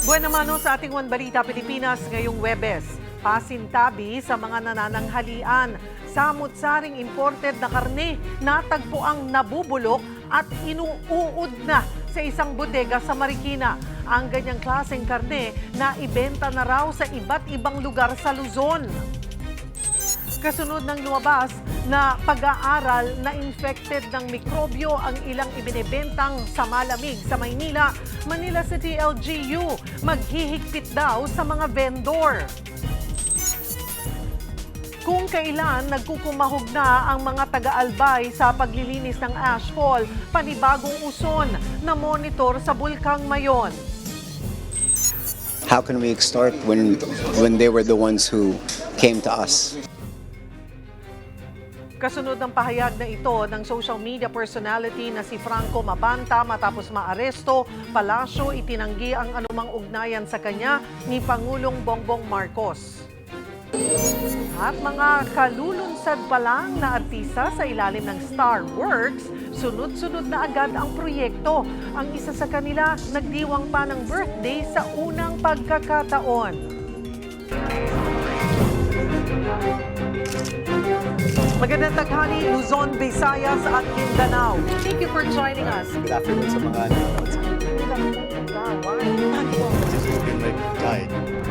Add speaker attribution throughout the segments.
Speaker 1: Buwan naman sa ating One Balita Pilipinas ngayong Webes. Pasintabi sa mga nanananghalian. Samut-saring imported na karne natagpo ang nabubulok at inuuod na sa isang bodega sa Marikina. Ang ganyang klaseng karne na ibenta na raw sa iba't ibang lugar sa Luzon. Kasunod ng lumabas na pag-aaral na infected ng mikrobyo ang ilang ibinebentang sa malamig sa Maynila, Manila City LGU maghihigpit daw sa mga vendor. Kung kailan nagkukumahog na ang mga taga-albay sa paglilinis ng ashfall, panibagong uson na monitor sa Bulkang Mayon.
Speaker 2: How can we extort when they were the ones who came to us?
Speaker 1: Kasunod ng pahayag na ito ng social media personality na si Franco Mabanta matapos maaresto, palasyo itinanggi ang anumang ugnayan sa kanya ni Pangulong Bongbong Marcos. At mga kalulunsad pa lang na artista sa ilalim ng Star Works, sunod-sunod na agad ang proyekto. Ang isa sa kanila nagdiwang pa ng birthday sa unang pagkakataon. Magandang taghali, Luzon, Visayas at Mindanao. Thank you for joining us.
Speaker 2: Good afternoon sa mga nanonood.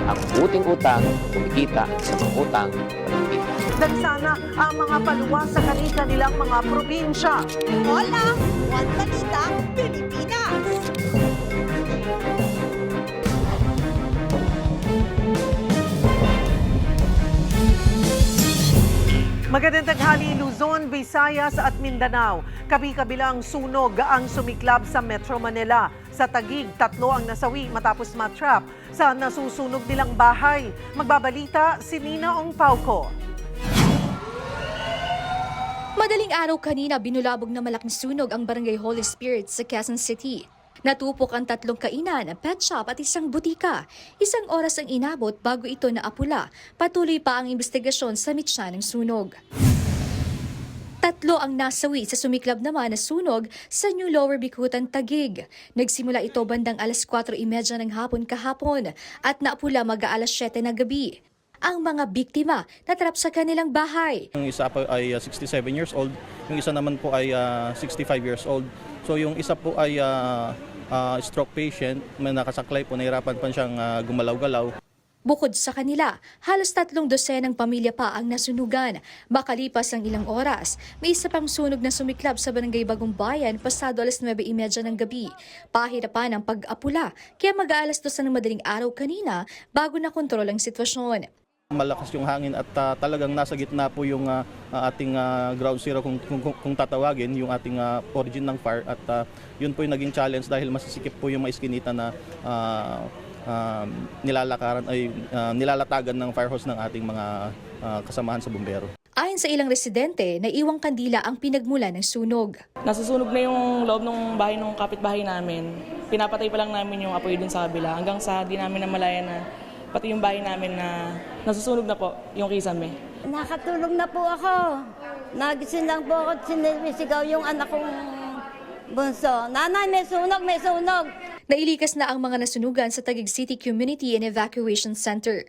Speaker 3: Ang uting utang, kumikita sa mga utang, kumikita.
Speaker 1: Dagsana ang mga paluwa sa kanilang mga probinsya.
Speaker 4: Hola! One Balita, Pilipinas!
Speaker 1: Magandang taghali, Luzon, Visayas at Mindanao. Kabi-kabilang sunog ang sumiklab sa Metro Manila. Sa Taguig, 3 ang nasawi matapos matrap sa nasusunog nilang bahay. Magbabalita si Nina Ong Pauco.
Speaker 5: Madaling araw kanina, binulabog na malaking sunog ang Barangay Holy Spirit sa Quezon City. Natupok ang 3 kainan, pet shop at isang butika. 1 oras ang inabot bago ito naapula. Patuloy pa ang investigasyon sa mitsa ng sunog. 3 ang nasawi sa sumiklab naman na sunog sa New Lower Bicutan, Taguig. Nagsimula ito bandang alas 4:30 ng hapon kahapon at naapula mag-aalas 7 ng gabi. Ang mga biktima natrap sa kanilang bahay.
Speaker 6: Yung isa po ay 67 years old, yung isa naman po ay 65 years old. So yung isa po ay stroke patient, may nakasaklay po, nahirapan pa siyang gumalaw-galaw.
Speaker 5: Bukod sa kanila, halos 3 dosenang pamilya pa ang nasunugan. Makalipas ang ilang oras, may isa pang sunog na sumiklab sa Barangay Bagong Bayan pasado alas 9:30 ng gabi. Pahirapan ang pag-apula, kaya mag-aalas 2 ng madaling araw kanina bago nakontrol ang sitwasyon.
Speaker 6: Malakas yung hangin at talagang nasa gitna po yung ating ground zero kung tatawagin, yung ating origin ng fire at yun po yung naging challenge dahil masisikip po yung maiskinita na nilalatagan ng fire hose ng ating mga kasamahan sa bumbero.
Speaker 5: Ayon sa ilang residente, naiwang kandila ang pinagmula ng sunog.
Speaker 7: Nasusunog na yung loob ng bahay ng kapitbahay namin. Pinapatay pa lang namin yung apoy dun sa kabila hanggang sa di namin namalayan na pati yung bahay namin na nasusunog na po yung kisame.
Speaker 4: Nakatulog na po ako. Nagising lang po ako at sinisigaw yung anak kong bunso. Nanay, may sunog, may sunog!
Speaker 5: Nailikas na ang mga nasunugan sa Taguig City Community and Evacuation Center.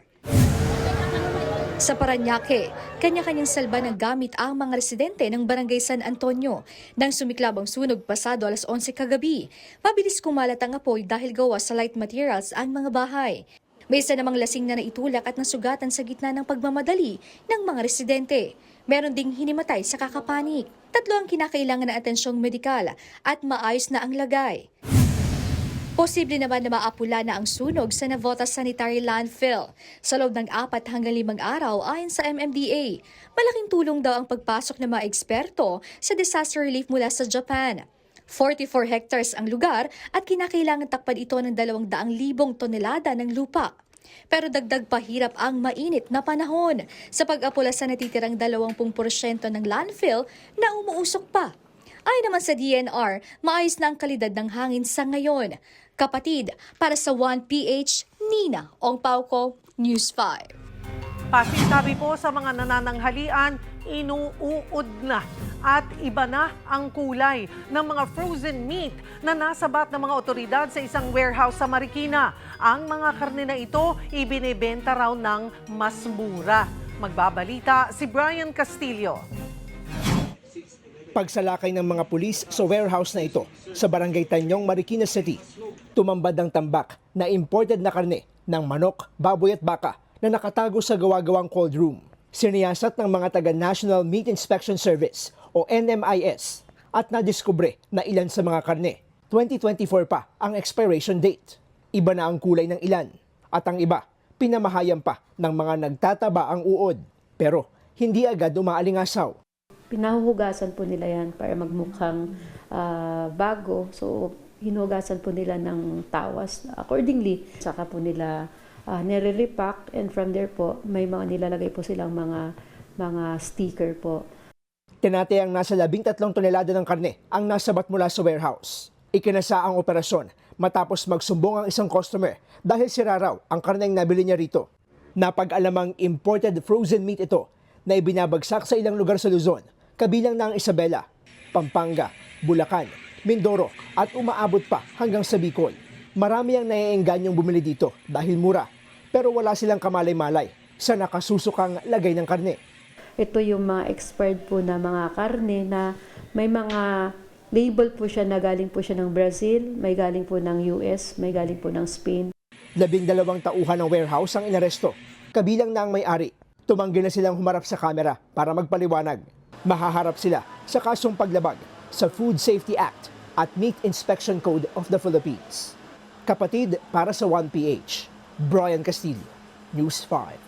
Speaker 5: Sa Parañaque, kanya-kanyang salba ng gamit ang mga residente ng Barangay San Antonio nang sumiklab ang sunog pasado alas 11 kagabi. Mabilis kumalat ang apoy dahil gawa sa light materials ang mga bahay. May isa namang lasing na naitulak at nasugatan sa gitna ng pagmamadali ng mga residente. Meron ding hinimatay sa kakapanik. 3 ang kinakailangan ng atensyong medikal at maayos na ang lagay. Posible naman na maapula na ang sunog sa Navota Sanitary Landfill sa loob ng 4 hanggang 5 araw ayon sa MMDA. Malaking tulong daw ang pagpasok ng mga eksperto sa disaster relief mula sa Japan. 44 hectares ang lugar at kinakailangan takpan ito ng 200,000 tonelada ng lupa. Pero dagdag pahirap ang mainit na panahon sa pag-apula sa natitirang 20% ng landfill na umuusok pa. Ayon naman sa DNR, maayos na ang kalidad ng hangin sa ngayon. Kapatid, para sa 1PH, Nina Ong Pauco, News 5.
Speaker 1: Pasintabi po sa mga nanananghalian, inuuod na at iba na ang kulay ng mga frozen meat na nasabat ng mga otoridad sa isang warehouse sa Marikina. Ang mga karne na ito ibinebenta raw ng mas mura. Magbabalita si Brian Castillo.
Speaker 8: Pagsalakay ng mga pulis sa warehouse na ito sa Barangay Tanyong, Marikina City, tumambad ang tambak na imported na karne ng manok, baboy at baka na nakatago sa gawa-gawang cold room. Siniyasat ng mga taga National Meat Inspection Service o NMIS at nadiskubre na ilan sa mga karne. 2024 pa ang expiration date. Iba na ang kulay ng ilan at ang iba pinamahayam pa ng mga nagtataba ang uod pero hindi agad umaalingasaw.
Speaker 9: Pinahuhugasan po nila yan para magmukhang bago. So, hinuhugasan po nila ng tawas accordingly. Saka po nila nire-repack and from there po, may mga nilalagay po silang mga sticker po.
Speaker 8: Tinatayang nasa 13 tonelada ng karne ang nasabat mula sa warehouse. Ikinasa ang operasyon matapos magsumbong ang isang customer dahil sira raw ang karneng nabili niya rito. Napag-alamang imported frozen meat ito na ibinabagsak sa ilang lugar sa Luzon, kabilang na ang Isabela, Pampanga, Bulacan, Mindoro at umaabot pa hanggang sa Bicol. Marami ang naiengganyong bumili dito dahil mura, pero wala silang kamalay-malay sa nakasusukang lagay ng karne.
Speaker 9: Ito yung mga expired po na mga karne na may mga label po siya na galing po siya ng Brazil, may galing po ng US, may galing po ng Spain.
Speaker 8: 12 tauhan ng warehouse ang inaresto, kabilang na ang may-ari. Tumanggi na silang humarap sa kamera para magpaliwanag. Mahaharap sila sa kasong paglabag sa Food Safety Act at Meat Inspection Code of the Philippines. Kapatid para sa 1PH, Brian Castillo, News 5.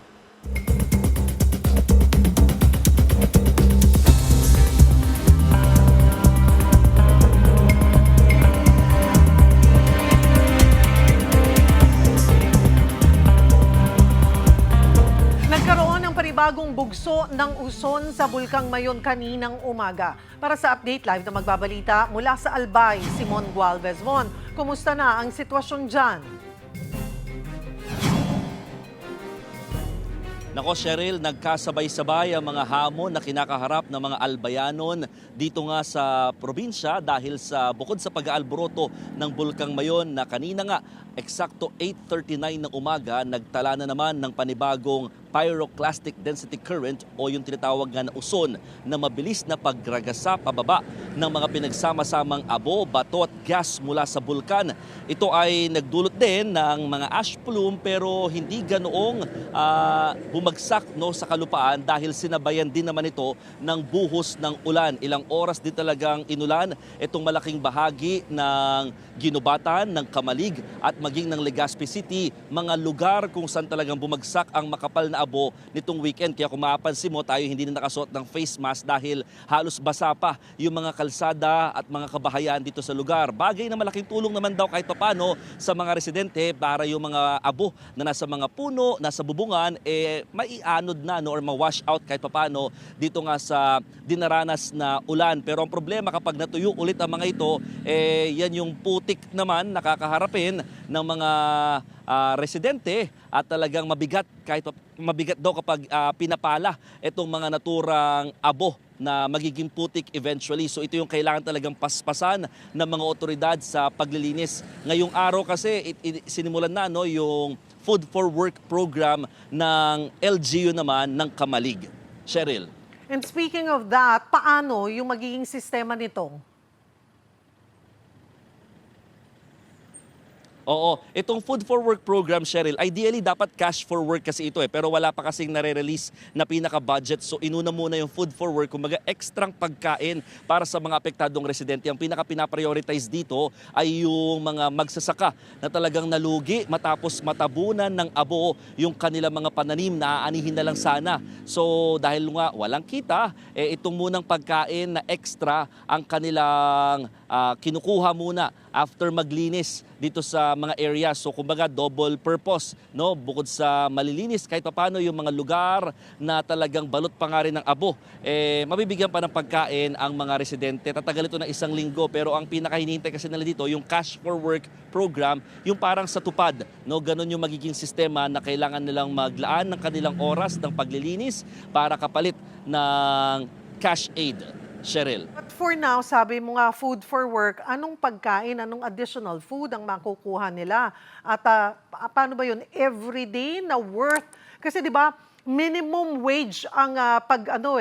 Speaker 1: Bagong bugso ng uson sa Bulkang Mayon kaninang umaga. Para sa update live na magbabalita mula sa Albay, Simon Gualvez. Mon, kumusta na ang sitwasyon dyan?
Speaker 10: Nako Cheryl, nagkasabay-sabay ang mga hamon na kinakaharap ng mga Albayanon dito nga sa probinsya dahil sa bukod sa pag-aalboroto ng Bulkang Mayon na kanina nga eksakto 8:39 ng umaga, nagtala na naman ng panibagong pyroclastic density current o yung tinatawag nga na uson na mabilis na pagragasa pababa ng mga pinagsama-samang abo, bato at gas mula sa bulkan. Ito ay nagdulot din ng mga ash plume pero hindi ganoong bumagsak sa kalupaan dahil sinabayan din naman ito ng buhos ng ulan. Ilang oras din talagang inulan itong malaking bahagi ng Ginubatan, ng Kamalig at maging ng Legazpi City, mga lugar kung saan talagang bumagsak ang makapal na abo nitong weekend. Kaya kung mapapansin mo, tayo hindi na nakasuot ng face mask dahil halos basa pa yung mga kalsada at mga kabahayan dito sa lugar. Bagay na malaking tulong naman daw kahit papano sa mga residente para yung mga abo na nasa mga puno, nasa bubungan, maianod na or ma-wash out kahit papano dito nga sa dinaranas na ulan. Pero ang problema kapag natuyo ulit ang mga ito, yan yung putik naman nakakaharapin ng mga residente at talagang mabigat daw kapag pinapala itong mga naturang abo na magiging putik eventually. So ito yung kailangan talagang paspasan ng mga otoridad sa paglilinis. Ngayong araw kasi sinimulan na yung Food for Work program ng LGU naman ng Kamalig. Cheryl.
Speaker 1: And speaking of that, paano yung magiging sistema nito?
Speaker 10: Oo, itong Food for Work program, Cheryl, ideally dapat cash for work kasi ito pero wala pa kasing nare-release na pinaka-budget. So inuna muna yung Food for Work, kumbaga ekstrang pagkain para sa mga apektadong residente. Ang pinaka-pinaprioritize dito ay yung mga magsasaka na talagang nalugi matapos matabunan ng abo yung kanilang mga pananim na aanihin na lang sana. So dahil nga walang kita, itong munang pagkain na extra ang kanilang kinukuha muna after maglinis dito sa mga area. So kumbaga double purpose, no? Bukod sa malilinis kahit paano yung mga lugar na talagang balot pa nga rin ng abo, mabibigyan pa ng pagkain ang mga residente. Tatagal ito ng 1 linggo, pero ang pinakahinihintay kasi nila dito yung Cash for Work program, yung parang sa tupad, no? Ganun yung magiging sistema na kailangan nilang maglaan ng kanilang oras ng paglilinis para kapalit ng cash aid. Cheryl.
Speaker 1: But for now, sabi mo nga, food for work, anong pagkain, anong additional food ang makukuha nila? At paano ba yun? Everyday na worth? Kasi di ba, minimum wage ang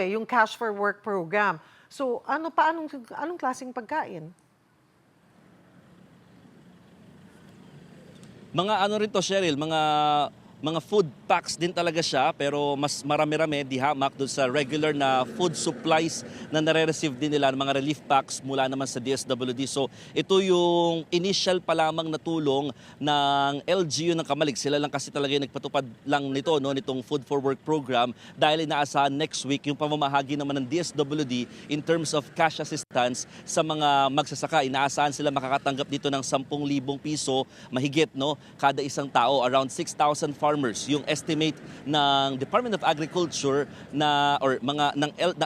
Speaker 1: yung Cash for Work program. So anong klaseng pagkain?
Speaker 10: Mga ano rin to, Cheryl, mga food packs din talaga siya, pero mas marami-rami di hamak doon sa regular na food supplies na nare-receive din nila, mga relief packs mula naman sa DSWD. So ito yung initial pa lamang na tulong ng LGU ng Kamalig. Sila lang kasi talaga yung nagpatupad lang nito, no, nitong Food for Work program, dahil inaasahan next week yung pamamahagi naman ng DSWD in terms of cash assistance sa mga magsasaka. Inaasahan sila makakatanggap dito ng 10,000 piso mahigit, no, kada isang tao, around 6,000 farmers. Yung estimate ng Department of Agriculture ng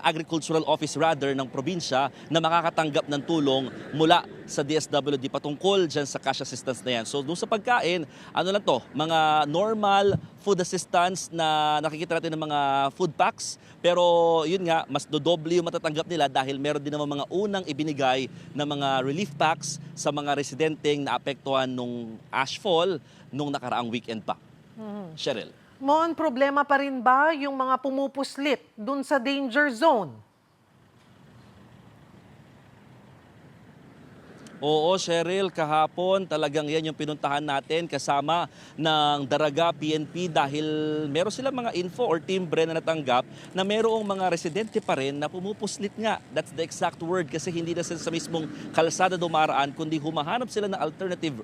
Speaker 10: Agricultural Office rather ng probinsya na makakatanggap ng tulong mula sa DSWD patungkol dyan sa cash assistance na yan. So doon sa pagkain, ano lang to, mga normal food assistance na nakikita natin ng mga food packs, pero yun nga, mas dodoble yung matatanggap nila dahil meron din naman mga unang ibinigay na mga relief packs sa mga residenteng naapektuhan nung ashfall nung nakaraang weekend pa. Cheryl.
Speaker 1: Mon, problema pa rin ba yung mga pumupuslit dun sa danger zone?
Speaker 10: Oo, Cheryl, kahapon talagang yan yung pinuntahan natin kasama ng Daraga PNP dahil meron silang mga info or timbre na natanggap na merong mga residente pa rin na pumupuslit nga. That's the exact word kasi hindi na sila sa mismong kalsada dumaraan kundi humahanap sila ng alternative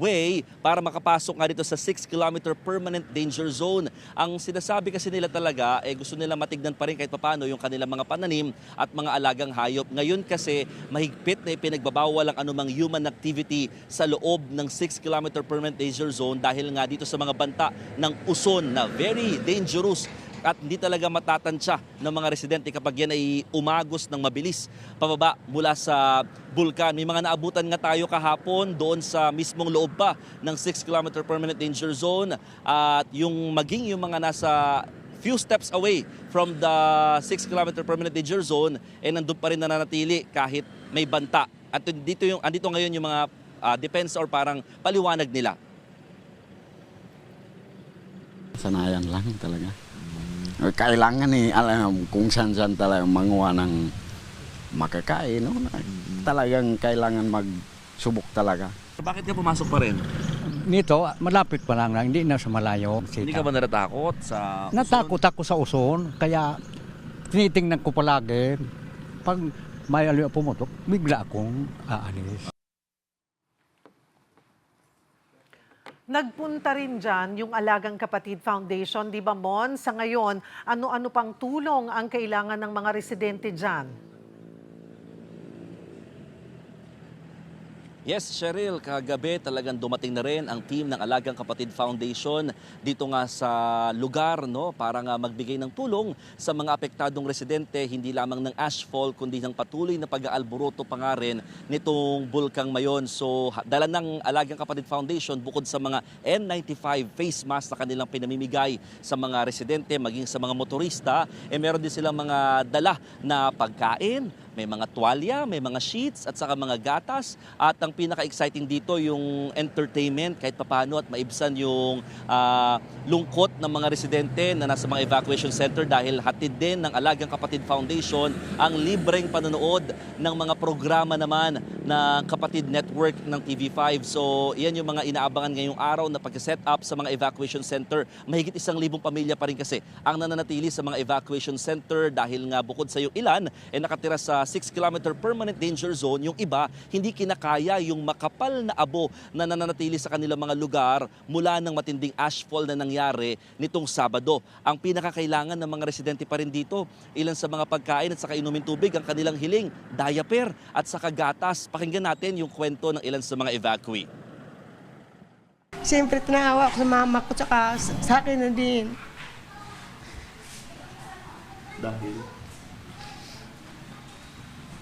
Speaker 10: way para makapasok nga dito sa 6-kilometer permanent danger zone. Ang sinasabi kasi nila talaga, gusto nila matignan pa rin kahit paano yung kanilang mga pananim at mga alagang hayop. Ngayon kasi mahigpit na ipinagbabawal ang anumang human activity sa loob ng 6-kilometer permanent danger zone dahil nga dito sa mga banta ng uson na very dangerous at hindi talaga matatansya ng mga residente kapag yan ay umagos ng mabilis pababa mula sa bulkan. May mga naabutan nga tayo kahapon doon sa mismong loob pa ng 6-kilometer permanent danger zone at yung mga nasa few steps away from the 6-kilometer permanent danger zone nandun pa rin nananatili kahit may banta. At andito ngayon yung mga defense or parang paliwanag nila.
Speaker 11: Sanayan lang talaga. Kailangan alam kung saan talaga manguha ng makakain. No? Talagang kailangan magsubok talaga.
Speaker 10: Bakit ka pumasok pa rin?
Speaker 12: Nito, malapit pa lang, hindi na sa malayo.
Speaker 10: Hindi ka ba natatakot sa uson?
Speaker 12: Natakot ako sa uson, kaya tinitingnan ko palagi. Pag may aliw pumutok, bigla akong aalis.
Speaker 1: Nagpunta rin dyan yung Alagang Kapatid Foundation, di ba Mon? Sa ngayon, ano-ano pang tulong ang kailangan ng mga residente dyan?
Speaker 10: Yes, Cheryl, kagabi talagang dumating na rin ang team ng Alagang Kapatid Foundation dito nga sa lugar, no, para nga magbigay ng tulong sa mga apektadong residente, hindi lamang ng ashfall kundi ng patuloy na pag-aalboroto pa nga rin nitong Bulkang Mayon. So dala ng Alagang Kapatid Foundation bukod sa mga N95 face mask na kanilang pinamimigay sa mga residente maging sa mga motorista, meron din silang mga dala na pagkain, may mga tuwalya, may mga sheets at saka mga gatas. At ang pinaka-exciting dito yung entertainment kahit papano at maibsan yung lungkot ng mga residente na nasa mga evacuation center dahil hatid din ng Alagang Kapatid Foundation ang libreng panonood ng mga programa naman ng Kapatid Network ng TV5. So yan yung mga inaabangan ngayong araw na pag-set up sa mga evacuation center. Mahigit 1,000 pamilya pa rin kasi ang nananatili sa mga evacuation center dahil nga bukod sa yung ilan nakatira sa 6-kilometer permanent danger zone, yung iba hindi kinakaya yung makapal na abo na nananatili sa kanilang mga lugar mula ng matinding ashfall na nangyari nitong Sabado. Ang pinakakailangan ng mga residente pa rin dito, ilan sa mga pagkain at saka inumin tubig ang kanilang hiling, diaper at saka gatas. Pakinggan natin yung kwento ng ilan sa mga evacuee.
Speaker 13: Siyempre, tinawa ko sa mama ko, tsaka sa akin na din.
Speaker 10: Dahil?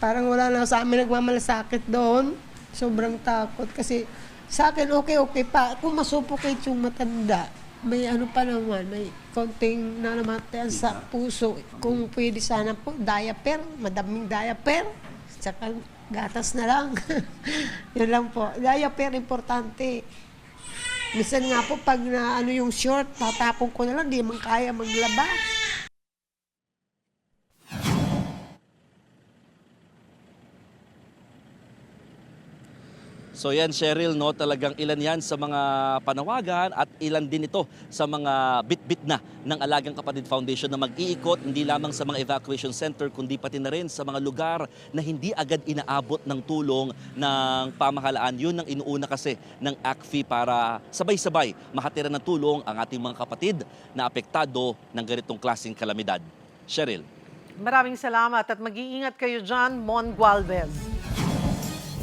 Speaker 13: Parang wala na sa amin nagmamalasakit doon. Sobrang takot kasi sa akin okay pa. Kung masupukate yung matanda, may ano pa naman, may konting nanamatayan sa puso. Kung pwede sana po, diaper, madaming diaper. Tsaka gatas na lang. Yun lang po. Diaper, importante. Minsan nga po, pag na ano yung short, tatapon ko na lang, di man kaya maglaba.
Speaker 10: So yan, Cheryl, no, talagang ilan yan sa mga panawagan at ilan din ito sa mga bit-bit na ng Alagang Kapatid Foundation na mag-iikot hindi lamang sa mga evacuation center kundi pati na rin sa mga lugar na hindi agad inaabot ng tulong ng pamahalaan. Yun ang inuuna kasi ng ACFI para sabay-sabay mahatira ng tulong ang ating mga kapatid na apektado ng ganitong klaseng kalamidad. Cheryl.
Speaker 1: Maraming salamat at mag-iingat kayo dyan, Mon Gualvez.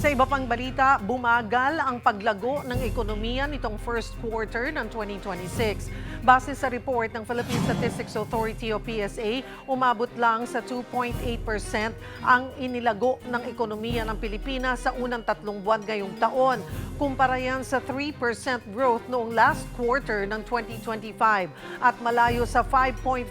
Speaker 1: Sa iba pang balita, bumagal ang paglago ng ekonomiya nitong first quarter ng 2026. Base sa report ng Philippine Statistics Authority o PSA, umabot lang sa 2.8% ang inilago ng ekonomiya ng Pilipinas sa unang 3 buwan ngayong taon. Kumpara yan sa 3% growth noong last quarter ng 2025 at malayo sa 5.4%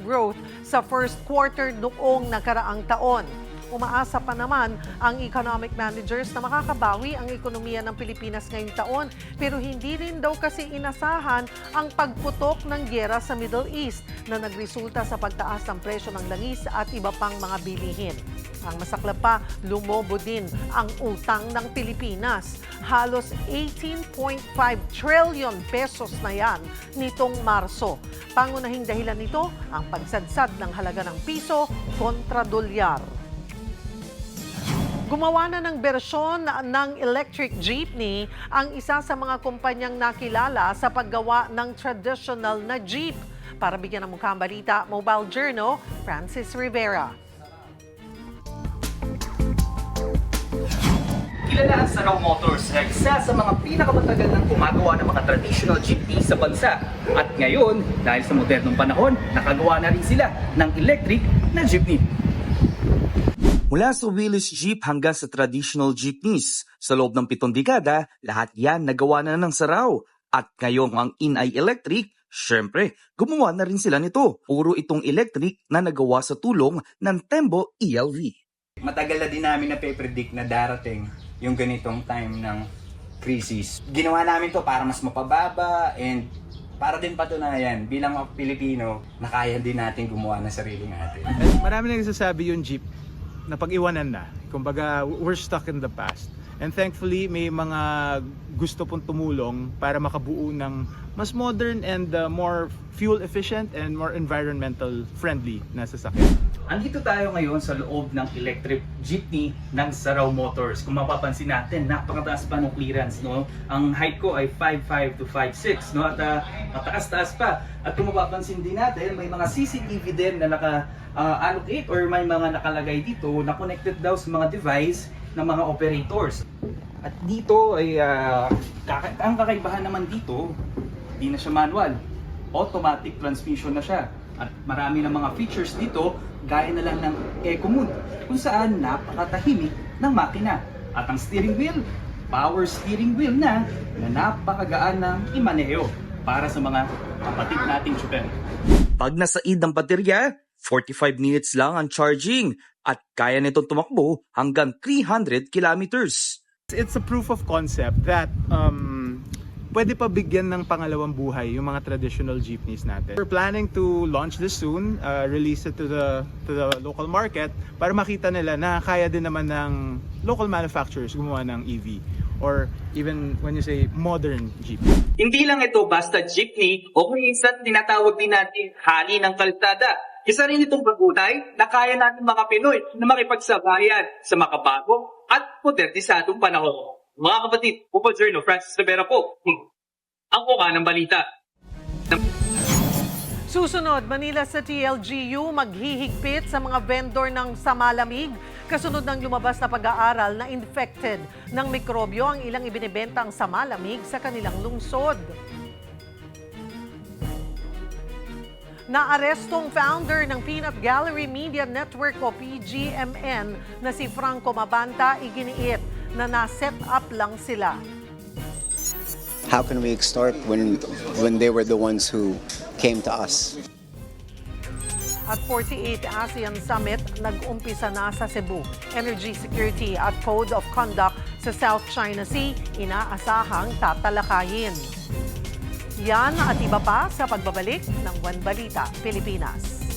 Speaker 1: growth sa first quarter noong nakaraang taon. Umaasa pa naman ang economic managers na makakabawi ang ekonomiya ng Pilipinas ngayong taon pero hindi rin daw kasi inasahan ang pagputok ng giyera sa Middle East na nagresulta sa pagtaas ng presyo ng langis at iba pang mga bilihin. Ang masaklap pa, lumobo din ang utang ng Pilipinas. Halos 18.5 trillion pesos na yan nitong Marso. Pangunahing dahilan nito ang pagsadsad ng halaga ng piso kontra dolyar. Gumawa na ng bersyon ng electric jeepney ang isa sa mga kumpanyang nakilala sa paggawa ng traditional na jeep. Para bigyan ng mukhang balita, Mobile Journal, Francis Rivera.
Speaker 14: Kilala ang Sarao Motors na isa sa mga pinakamatagal ng gumagawa ng mga traditional jeepney sa bansa. At ngayon, dahil sa modernong panahon, nakagawa na rin sila ng electric na jeepney.
Speaker 15: Mula sa wheelless jeep hanggang sa traditional jeepneys, sa loob ng 7 dekada, lahat yan nagawa na ng Sarao. At ngayong ang Inay Electric, syempre, gumawa na rin sila nito. Puro itong electric na nagawa sa tulong ng Tembo ELV.
Speaker 16: Matagal na din namin na-predict na darating yung ganitong time ng crisis. Ginawa namin to para mas mapababa and para din patunayan bilang mga Pilipino na kaya din natin gumawa ng sarili natin.
Speaker 17: Marami nang nagsasabi yung jeep na pag-iwanan na. Kumbaga, we're stuck in the past. And thankfully, may mga gusto pong tumulong para makabuo ng mas modern and more fuel efficient and more environmental friendly na sasakyan.
Speaker 14: Andito tayo ngayon sa loob ng electric jeepney ng Sarao Motors. Kung mapapansin natin, napakataas pa ng clearance, no? Ang height ko ay 5'5 to 5'6, no? At mataas-taas pa. At kung mapapansin din natin, may mga CCTV din na naka-allocate or may mga nakalagay dito na connected daw sa mga device ng mga operators. At dito ay ang kakaibahan naman dito, hindi na siya manual. Automatic transmission na siya. At marami ng mga features dito, gaya na lang ng Eco Mode, kung saan napakatahimik ng makina. At ang steering wheel, power steering wheel na napakagaan ng imaneho para sa mga kapatid nating tsuper.
Speaker 15: Pag nasaid ng baterya, 45 minutes lang ang charging at kaya nitong tumakbo hanggang 300 kilometers.
Speaker 17: It's a proof of concept that pwede pa bigyan ng pangalawang buhay yung mga traditional jeepneys natin. We're planning to launch this soon, release it to the local market para makita nila na kaya din naman ng local manufacturers gumawa ng EV or even when you say modern jeep.
Speaker 14: Hindi lang ito basta jeepney o kung minsan tinatawag din natin hali ng kalsada. Isa rin itong pagunay na kaya natin mga Pinoy na makipagsabayan sa makabago at modernisadong panahon. Mga kapatid, Upo Journal, Francis Rivera po, ang kuka ng balita.
Speaker 1: Susunod, Manila City LGU maghihigpit sa mga vendor ng samalamig. Kasunod ng lumabas na pag-aaral na infected ng mikrobyo ang ilang ibinibentang samalamig sa kanilang lungsod. Naarestong founder ng Peanut Gallery Media Network o PGMN na si Franco Mabanta, iginiit na na-set up lang sila.
Speaker 2: How can we extort when they were the ones who came to us?
Speaker 1: At 48 ASEAN Summit, nag-umpisa na sa Cebu. Energy security at code of conduct sa South China Sea, inaasahang tatalakayin. Yan at iba pa sa pagbabalik ng One Balita Pilipinas.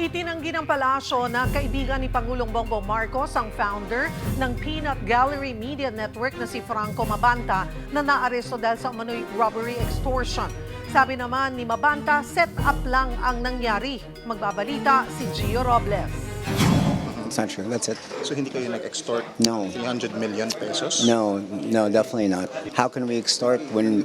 Speaker 1: Itinanggi ng palasyo na kaibigan ni Pangulong Bongbong Marcos ang founder ng Peanut Gallery Media Network na si Franco Mabanta na naaresto dahil sa umano'y robbery extortion. Sabi naman ni Mabanta, set up lang ang nangyari. Magbabalita si Gio Robles.
Speaker 2: It's not true. That's it.
Speaker 18: So hindi kayo nag-extort
Speaker 2: No.
Speaker 18: 300 million pesos?
Speaker 2: No, definitely not. How can we extort when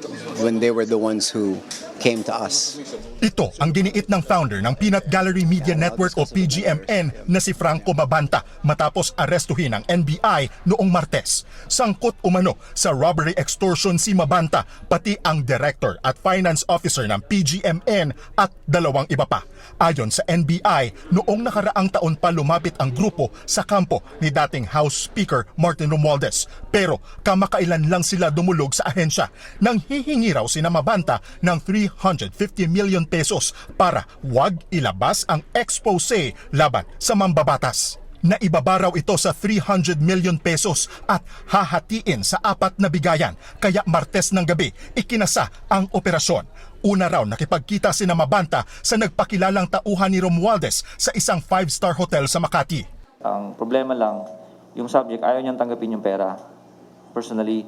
Speaker 2: they were the ones who came to us?
Speaker 19: Ito ang giniit ng founder ng Peanut Gallery Media Network o PGMN na si Franco Mabanta matapos arestuhin ng NBI noong Martes. Sangkot umano sa robbery extortion si Mabanta pati ang director at finance officer ng PGMN at dalawang iba pa. Ayon sa NBI, noong nakaraang taon pa lumapit ang grupo sa kampo ni dating House Speaker Martin Romualdez. Pero kamakailan lang sila dumulog sa ahensya nang hihingi raw sina Mabanta ng 350 million pesos para wag ilabas ang expose laban sa mambabatas. Naibaba raw ito sa 300 million pesos at hahatiin sa 4 na bigayan, kaya Martes ng gabi ikinasa ang operasyon. Una raw nakipagkita sina Mabanta sa nagpakilalang tauhan ni Romualdez sa isang 5-star hotel sa Makati.
Speaker 20: Ang problema lang, yung subject ayaw niyang tanggapin yung pera personally.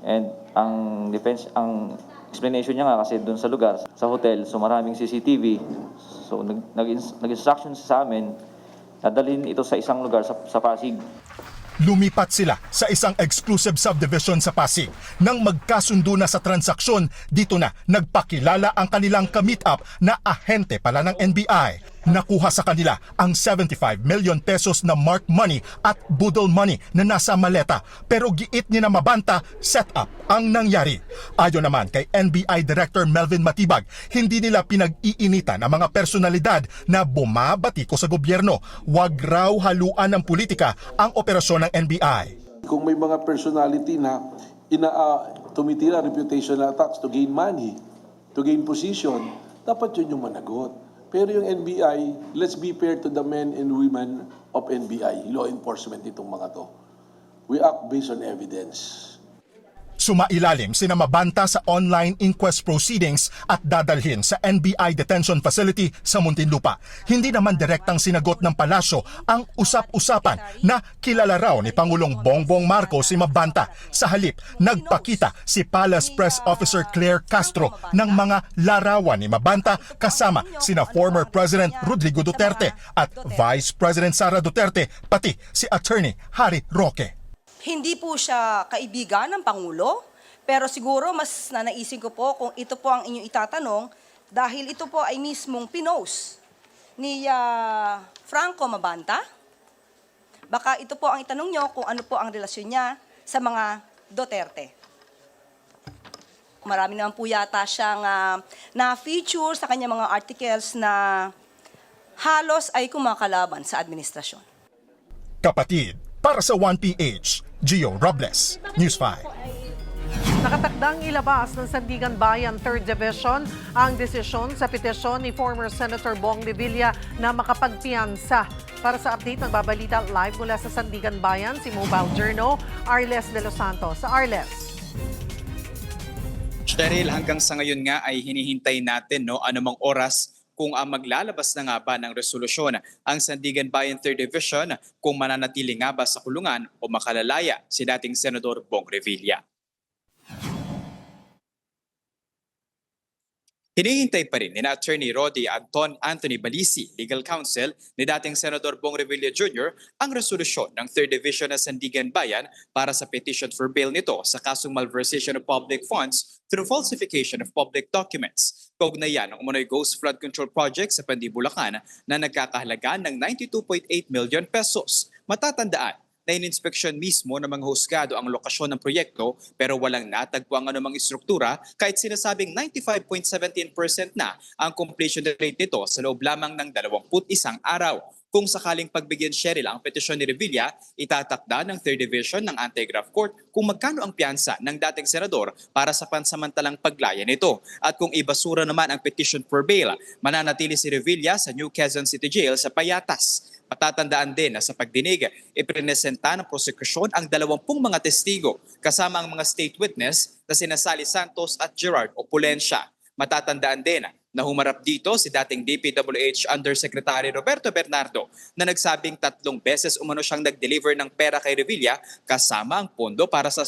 Speaker 20: And ang explanation niya nga kasi doon sa lugar, sa hotel, so maraming CCTV. So nag-instruction sa amin na dalhin ito sa isang lugar sa Pasig.
Speaker 19: Lumipat sila sa isang exclusive subdivision sa Pasig. Nang magkasundo na sa transaksyon, dito na nagpakilala ang kanilang ka-meet-up na ahente pala ng NBI. Nakuha sa kanila ang 75 million pesos na marked money at budol money na nasa maleta. Pero giit ni na Mabanta, set up ang nangyari. Ayon naman kay NBI Director Melvin Matibag, hindi nila pinag-iinitan ang mga personalidad na bumabatiko sa gobyerno. Wag raw haluan ng politika ang operasyon ng NBI.
Speaker 21: Kung may mga personality na tumitira reputational attacks to gain money, to gain position, dapat yun yung managot. Pero yung NBI, let's be fair to the men and women of NBI, law enforcement itong mga to. We act based on evidence.
Speaker 19: Sumailalim sina Mabanta sa online inquest proceedings at dadalhin sa NBI detention facility sa Muntinlupa. Hindi naman direktang sinagot ng palasyo ang usap-usapan na kilala raw ni Pangulong Bongbong Marcos si Mabanta. Sa halip, nagpakita si Palace Press Officer Claire Castro ng mga larawan ni Mabanta kasama sina former President Rodrigo Duterte at Vice President Sara Duterte pati si Attorney Harry Roque.
Speaker 22: Hindi po siya kaibigan ng Pangulo, pero siguro mas nanaisin ko po kung ito po ang inyong itatanong dahil ito po ay mismong pinost ni Franco Mabanta Baka ito po ang itanong nyo kung ano po ang relasyon niya sa mga Duterte. Marami naman po yata siyang na-feature sa kanyang mga articles na halos ay kumakalaban sa administrasyon.
Speaker 19: Kapatid, para sa 1PH, Gio Robles, News 5.
Speaker 1: Nakatakdang ilabas ng Sandigan Bayan 3rd Division ang desisyon sa petisyon ni former Senator Bong Revilla na makapagpiyansa. Para sa update, magbabalita live mula sa Sandigan Bayan si Mobile Journal, Arles de los Santos. Arles.
Speaker 3: Cheryl, hanggang sa ngayon nga ay hinihintay natin anumang oras kung maglalabas na nga ba ng resolusyon ang Sandigan Bayan 3rd Division kung mananatili nga ba sa kulungan o makalalaya si dating Senador Bong Revilla. Hinihintay pa rin ni Attorney Rody Anthony Balisi, Legal Counsel ni dating Senador Bong Revilla Jr. ang resolusyon ng 3rd Division ng Sandigan Bayan para sa petition for bail nito sa kasong malversation of public funds through falsification of public documents. Kaugnayan ng umano'y Ghost Flood Control Project sa Pandi, Bulacan na nagkakahalaga ng 92.8 million pesos. Matatandaan na ininspeksyon mismo ng mga husgado ang lokasyon ng proyekto pero walang natagpo ang anumang istruktura kahit sinasabing 95.17% na ang completion rate nito sa loob lamang ng 21 araw. Kung sakaling pagbigyan Cheryl ang petisyon ni Revilla, itatakda ng 3rd Division ng Anti-Graft Court kung magkano ang piyansa ng dating senador para sa pansamantalang paglaya nito. At kung ibasura naman ang petition for bail, mananatili si Revilla sa New Quezon City Jail sa Payatas. Matatandaan din na sa pagdinig, ipresenta ng prosekusyon ang 20 mga testigo kasama ang mga state witness na sina Sally Santos at Gerard Opulencia. Matatandaan din na humarap dito si dating DPWH Undersecretary Roberto Bernardo na nagsabing 3 beses umano siyang nag-deliver ng pera kay Revilla kasama ang pondo para sa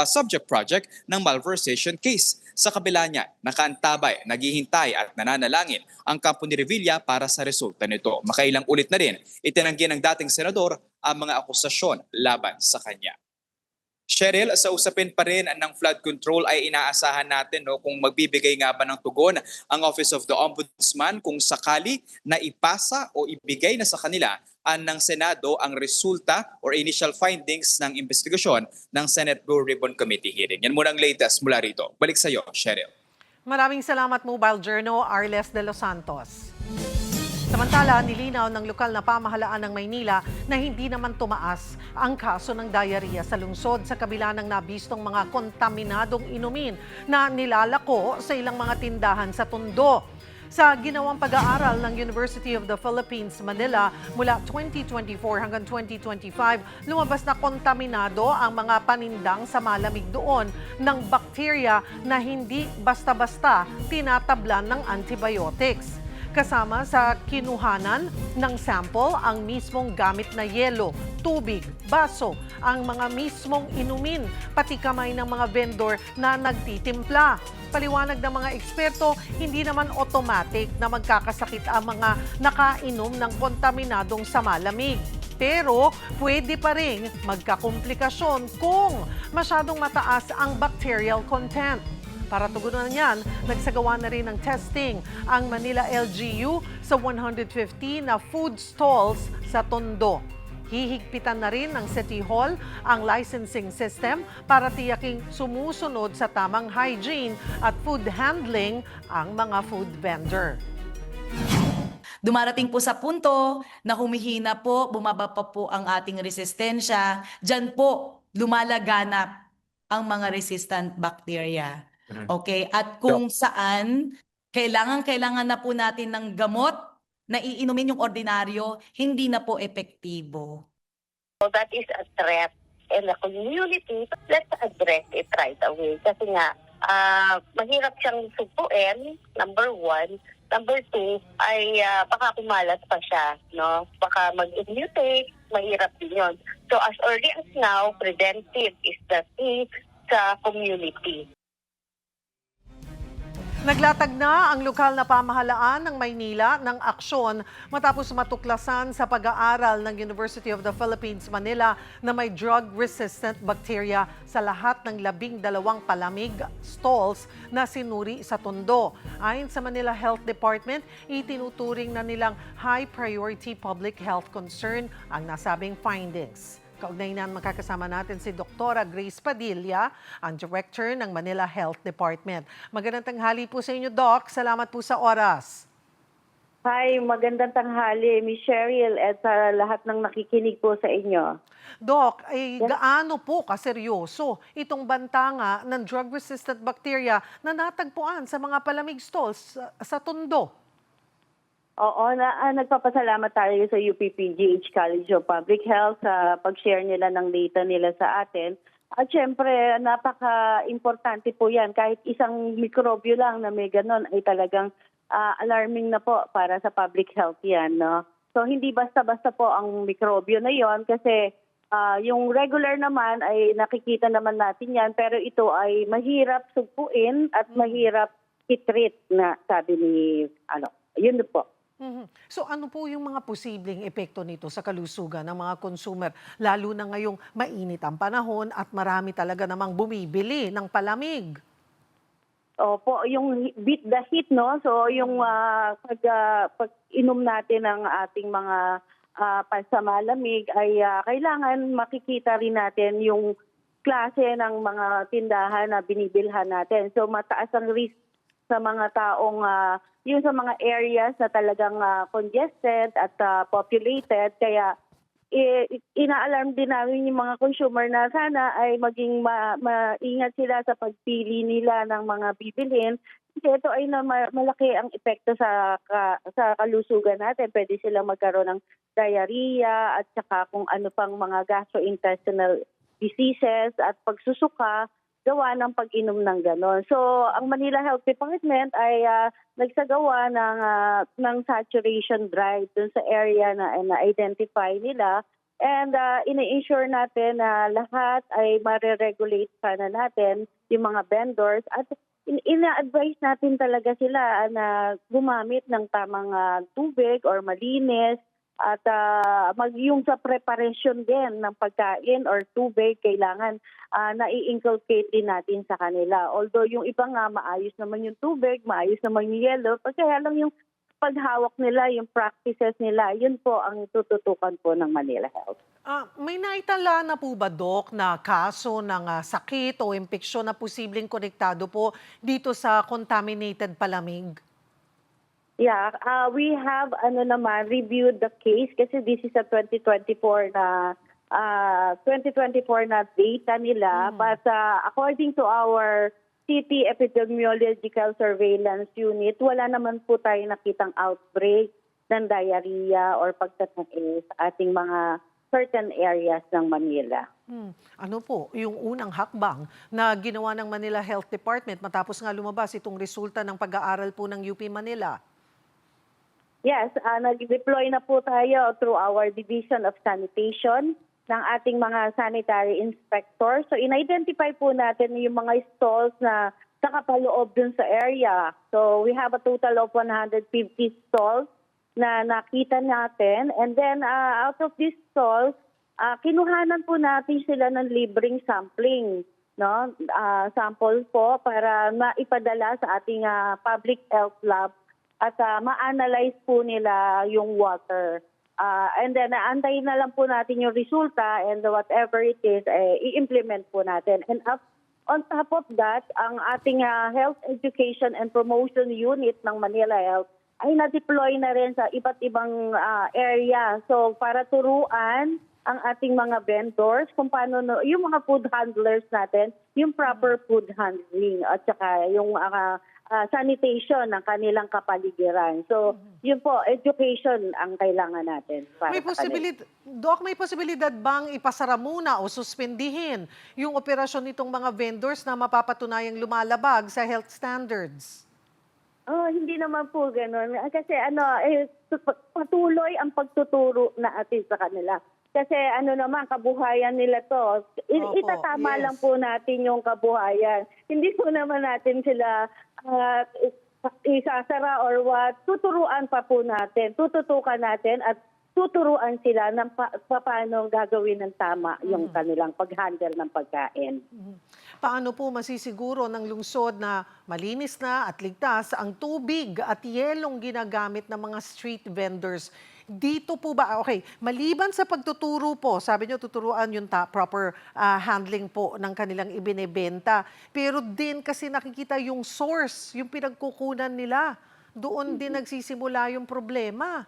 Speaker 3: subject project ng malversation case. Sa kabila niya, nakaantabay, naghihintay at nananalangin ang kampo ni Revilla para sa resulta nito. Makailang ulit na rin, itinanggi ng dating senador ang mga akusasyon laban sa kanya. Cheryl, sa usapin pa rin ng flood control ay inaasahan natin kung magbibigay nga ba ng tugon ang Office of the Ombudsman kung sakali na ipasa o ibigay na sa kanila ng Senado ang resulta or initial findings ng investigasyon ng Senate Blue Ribbon Committee hearing. Yan muna ang latest mula rito. Balik sa iyo, Cheryl.
Speaker 1: Maraming salamat, Mobile Journal, Arles de los Santos. Samantala, nilinaw ng lokal na pamahalaan ng Maynila na hindi naman tumaas ang kaso ng diarrhea sa lungsod sa kabila ng nabistong mga kontaminadong inumin na nilalako sa ilang mga tindahan sa Tondo. Sa ginawang pag-aaral ng University of the Philippines, Manila, mula 2024 hanggang 2025, lumabas na kontaminado ang mga panindang sa malamig doon ng bakterya na hindi basta-basta tinatablan ng antibiotics. Kasama sa kinuhanan ng sample ang mismong gamit na yelo, tubig, baso, ang mga mismong inumin, pati kamay ng mga vendor na nagtitimpla. Paliwanag ng mga eksperto, hindi naman automatic na magkakasakit ang mga nakainom ng kontaminadong sa malamig. Pero pwede pa rin magkakomplikasyon kung masyadong mataas ang bacterial content. Para tugunan niyan, nagsagawa na rin ng testing ang Manila LGU sa 150 na food stalls sa Tondo. Hihigpitan na rin ng City Hall ang licensing system para tiyaking sumusunod sa tamang hygiene at food handling ang mga food vendor.
Speaker 6: Dumarating po sa punto na humihina po, bumaba pa po ang ating resistensya. Diyan po lumalaganap ang mga resistant bacteria. Okay, at kung saan kailangan na po natin ng gamot na iinumin yung ordinaryo, hindi na po epektibo.
Speaker 23: So that is a threat in the community. Let's address it right away. Kasi nga, mahirap siyang supuin, number 1. Number 2, ay baka kumalat pa siya, no? Baka mag-mutate, mahirap din yun. So as early as now, preventive is the key sa community.
Speaker 1: Naglatag na ang lokal na pamahalaan ng Maynila ng aksyon matapos matuklasan sa pag-aaral ng University of the Philippines Manila na may drug-resistant bacteria sa lahat ng 12 palamig stalls na sinuri sa Tondo. Ayon sa Manila Health Department, itinuturing na nilang high-priority public health concern ang nasabing findings. Kaugnay na makakasama natin si Dr. Grace Padilla, ang Director ng Manila Health Department. Magandang tanghali po sa inyo, Doc. Salamat po sa oras.
Speaker 4: Hi, magandang tanghali, Ms. Cheryl, at sa lahat ng nakikinig po sa inyo.
Speaker 1: Doc, ay gaano po kaseryoso itong banta nga ng drug-resistant bacteria na natagpuan sa mga palamig stalls sa Tondo?
Speaker 4: Oo, nagpapasalamat tayo sa UPPGH College of Public Health sa pag-share nila ng data nila sa atin. At syempre, napaka-importante po yan. Kahit isang mikrobyo lang na may ganon ay talagang alarming na po para sa public health yan. No? So hindi basta-basta po ang mikrobyo na yon kasi yung regular naman ay nakikita naman natin yan, pero ito ay mahirap sugpuin at mahirap i-treat na sabi ni yun po.
Speaker 1: So ano po yung mga posibleng epekto nito sa kalusugan ng mga consumer, lalo na ngayong mainit ang panahon at marami talaga namang bumibili ng palamig?
Speaker 4: Opo, yung beat the heat, no? So yung pag-inom natin ng ating mga pansamalamig ay kailangan makikita rin natin yung klase ng mga tindahan na binibilhan natin. So mataas ang risk sa mga taong yung sa mga areas na talagang congested at populated. Kaya ina-alarm din namin yung mga consumer na sana ay maging maingat sila sa pagpili nila ng mga bibilhin. Kasi ito ay malaki ang epekto sa kalusugan natin. Pwede silang magkaroon ng diarrhea at saka kung ano pang mga gastrointestinal diseases at pagsusuka gawa ng pag-inom ng gano'n. So, ang Manila Health Department ay nagsagawa ng saturation drive dun sa area na na-identify nila. And ina-ensure natin na lahat ay mare-regulate sana natin yung mga vendors. At ina-advise natin talaga sila na gumamit ng tamang tubig or malinis. At yung sa preparation din ng pagkain or tubig, kailangan na-i-inculcate din natin sa kanila. Although yung iba nga maayos naman yung tubig, maayos naman yung yellow, kaya lang yung paghawak nila, yung practices nila, yun po ang tututukan po ng Manila Health.
Speaker 1: May naitala na po ba, Doc, na kaso ng sakit o impeksyon na posibleng konektado po dito sa contaminated palamig?
Speaker 4: Yeah, we have reviewed the case kasi this is a 2024 na data nila. But according to our City Epidemiological Surveillance Unit, wala naman po tayo nakitang outbreak ng diarrhea or pagtatangis sa ating mga certain areas ng Manila.
Speaker 1: Ano po yung unang hakbang na ginawa ng Manila Health Department matapos nga lumabas itong resulta ng pag-aaral po ng UP Manila?
Speaker 4: Yes, nag-deploy na po tayo through our Division of Sanitation ng ating mga sanitary inspectors. So in-identify po natin yung mga stalls na nakapaloob dun sa area. So we have a total of 150 stalls na nakita natin. And then out of these stalls, kinuhanan po natin sila ng libreng sampling. No? Sample po para maipadala sa ating public health lab at ma-analyze po nila yung water. And then, antayin na lang po natin yung resulta and whatever it is, i-implement po natin. And on top of that, ang ating Health Education and Promotion Unit ng Manila Health ay na-deploy na rin sa iba't ibang area. So, para turuan ang ating mga vendors kung paano, yung mga food handlers natin, yung proper food handling at saka yung sanitation ng kanilang kapaligiran. So, yun po, education ang kailangan natin.
Speaker 1: May posibilidad, Doc, may posibilidad bang ipasara muna o suspendihin yung operasyon nitong mga vendors na mapapatunayang lumalabag sa health standards?
Speaker 4: Hindi naman po ganun. Kasi patuloy ang pagtuturo natin sa kanila. Kasi naman, kabuhayan nila to. Itatama lang po natin yung kabuhayan. Hindi po naman natin sila isasara or what, tuturuan pa po natin, tututukan natin at tuturuan sila ng paano gagawin ng tama yung kanilang pag-handle ng pagkain.
Speaker 1: Paano po masisiguro ng lungsod na malinis na at ligtas ang tubig at yelong ginagamit ng mga street vendors? Dito po ba, okay, maliban sa pagtuturo po, sabi nyo tuturuan yung proper handling po ng kanilang ibinebenta, pero din kasi nakikita yung source, yung pinagkukunan nila, doon din nagsisimula yung problema.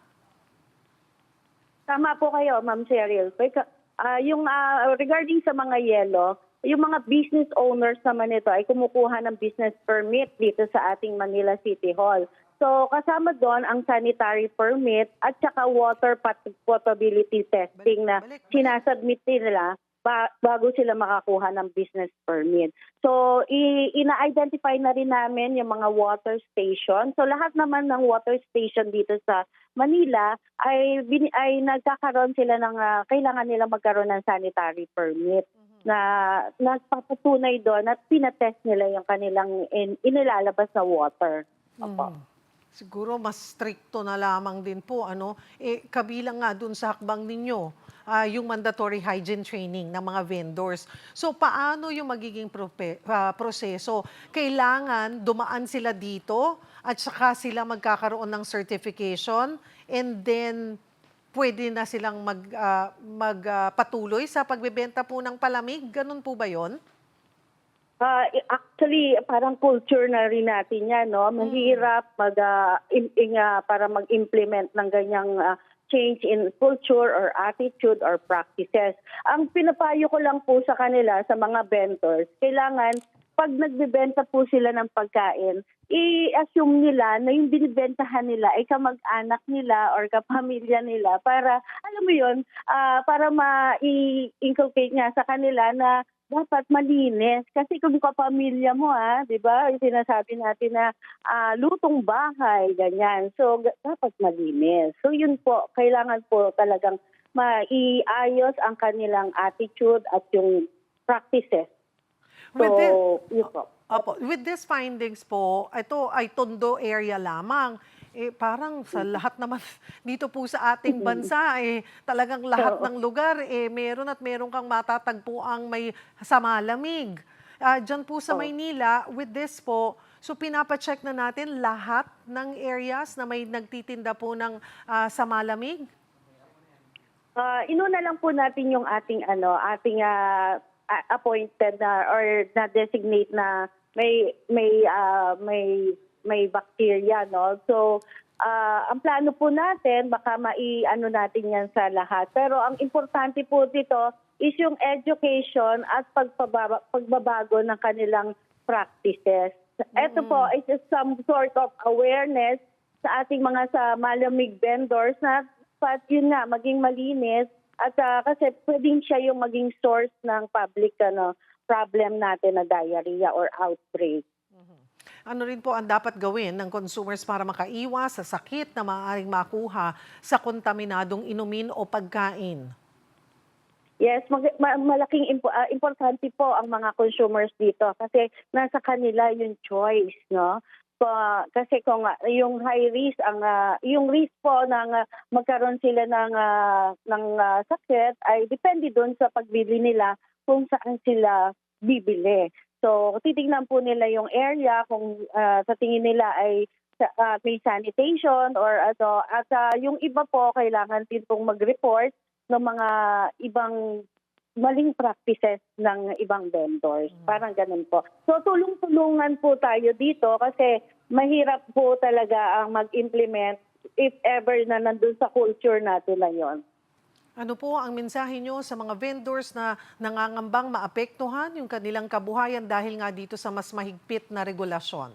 Speaker 4: Tama po kayo, Ma'am Cheryl. Regarding sa mga yelo, yung mga business owners naman nito ay kumukuha ng business permit dito sa ating Manila City Hall. So kasama doon ang sanitary permit at saka water potability testing na sinasubmit nila bago sila makakuha ng business permit. So ina-identify na rin namin yung mga water station. So lahat naman ng water station dito sa Manila ay nagkakaroon sila ng kailangan nila magkaroon ng sanitary permit na nagpapatunay doon at pinatest nila yung kanilang inilalabas na water.
Speaker 1: Siguro mas stricto na lamang din po, kabilang nga dun sa hakbang ninyo, yung mandatory hygiene training ng mga vendors. So paano yung magiging proseso? Kailangan dumaan sila dito at saka sila magkakaroon ng certification and then pwede na silang magpatuloy sa pagbebenta po ng palamig? Ganun po ba yon?
Speaker 4: Actually, parang culture na rin natin yan, no? Mahirap para mag-implement ng ganyang change in culture or attitude or practices. Ang pinapayo ko lang po sa kanila, sa mga vendors, kailangan pag nagbebenta po sila ng pagkain, i-assume nila na yung binibentahan nila ay kamag-anak nila or kapamilya nila para, alam mo yun, para ma-inculcate nga sa kanila na dapat malinis. Kasi kung kapamilya mo, di ba, sinasabi natin na lutong bahay, ganyan. So, dapat malinis. So, yun po, kailangan po talagang maiayos ang kanilang attitude at yung practices. So, yun po.
Speaker 1: With these findings po, ito ay Tondo area lamang. Parang sa lahat naman dito po sa ating bansa, talagang lahat ng lugar, meron kang matatagpo ang may sa malamig. Diyan po sa Maynila, with this po, so pinapacheck na natin lahat ng areas na may nagtitinda po ng sa malamig?
Speaker 4: Inuna lang po natin yung ating appointed na or na designate na may bacteria, no? So, ang plano po natin, baka natin yan sa lahat. Pero ang importante po dito is yung education at pagbabago ng kanilang practices. Ito po is some sort of awareness sa ating mga sa malamig vendors na yun nga, maging malinis at kasi pwedeng siya yung maging source ng public problem natin na diarrhea or outbreak.
Speaker 1: Ano rin po ang dapat gawin ng consumers para makaiwas sa sakit na maaaring makuha sa kontaminadong inumin o pagkain?
Speaker 4: Yes, malaking importante po ang mga consumers dito kasi nasa kanila yung choice, no? Kasi kung yung high risk yung risk po ng magkaroon sila ng sakit ay depende doon sa pagbili nila kung saan sila bibili. So, titingnan po nila yung area kung sa tingin nila ay may sanitation or at yung iba po kailangan din pong mag-report ng mga ibang maling practices ng ibang vendors. Parang ganun po. So, tulong-tulungan po tayo dito kasi mahirap po talaga ang mag-implement if ever na nandun sa culture natin na yon.
Speaker 1: Ano po ang mensahe nyo sa mga vendors na nangangambang maapektuhan yung kanilang kabuhayan dahil nga dito sa mas mahigpit na regulasyon?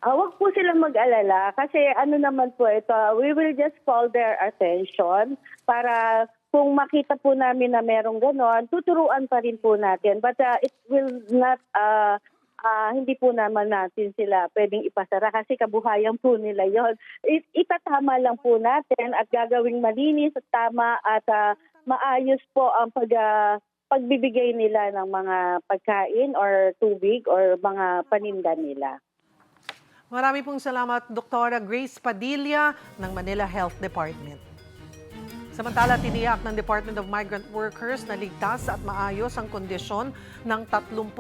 Speaker 4: Huwag po silang mag-alala kasi naman po ito, we will just call their attention para kung makita po namin na merong ganon, tuturuan pa rin po natin. But it will not, hindi po naman natin sila pwedeng ipasara kasi kabuhayan po nila yon. Itatama lang po natin at gagawing malinis at tama at maayos po ang pagbibigay nila ng mga pagkain or tubig or mga paninda nila.
Speaker 1: Marami pong salamat, Dr. Grace Padilla ng Manila Health Department. Samantala, tiniyak ng Department of Migrant Workers na ligtas at maayos ang kondisyon ng 38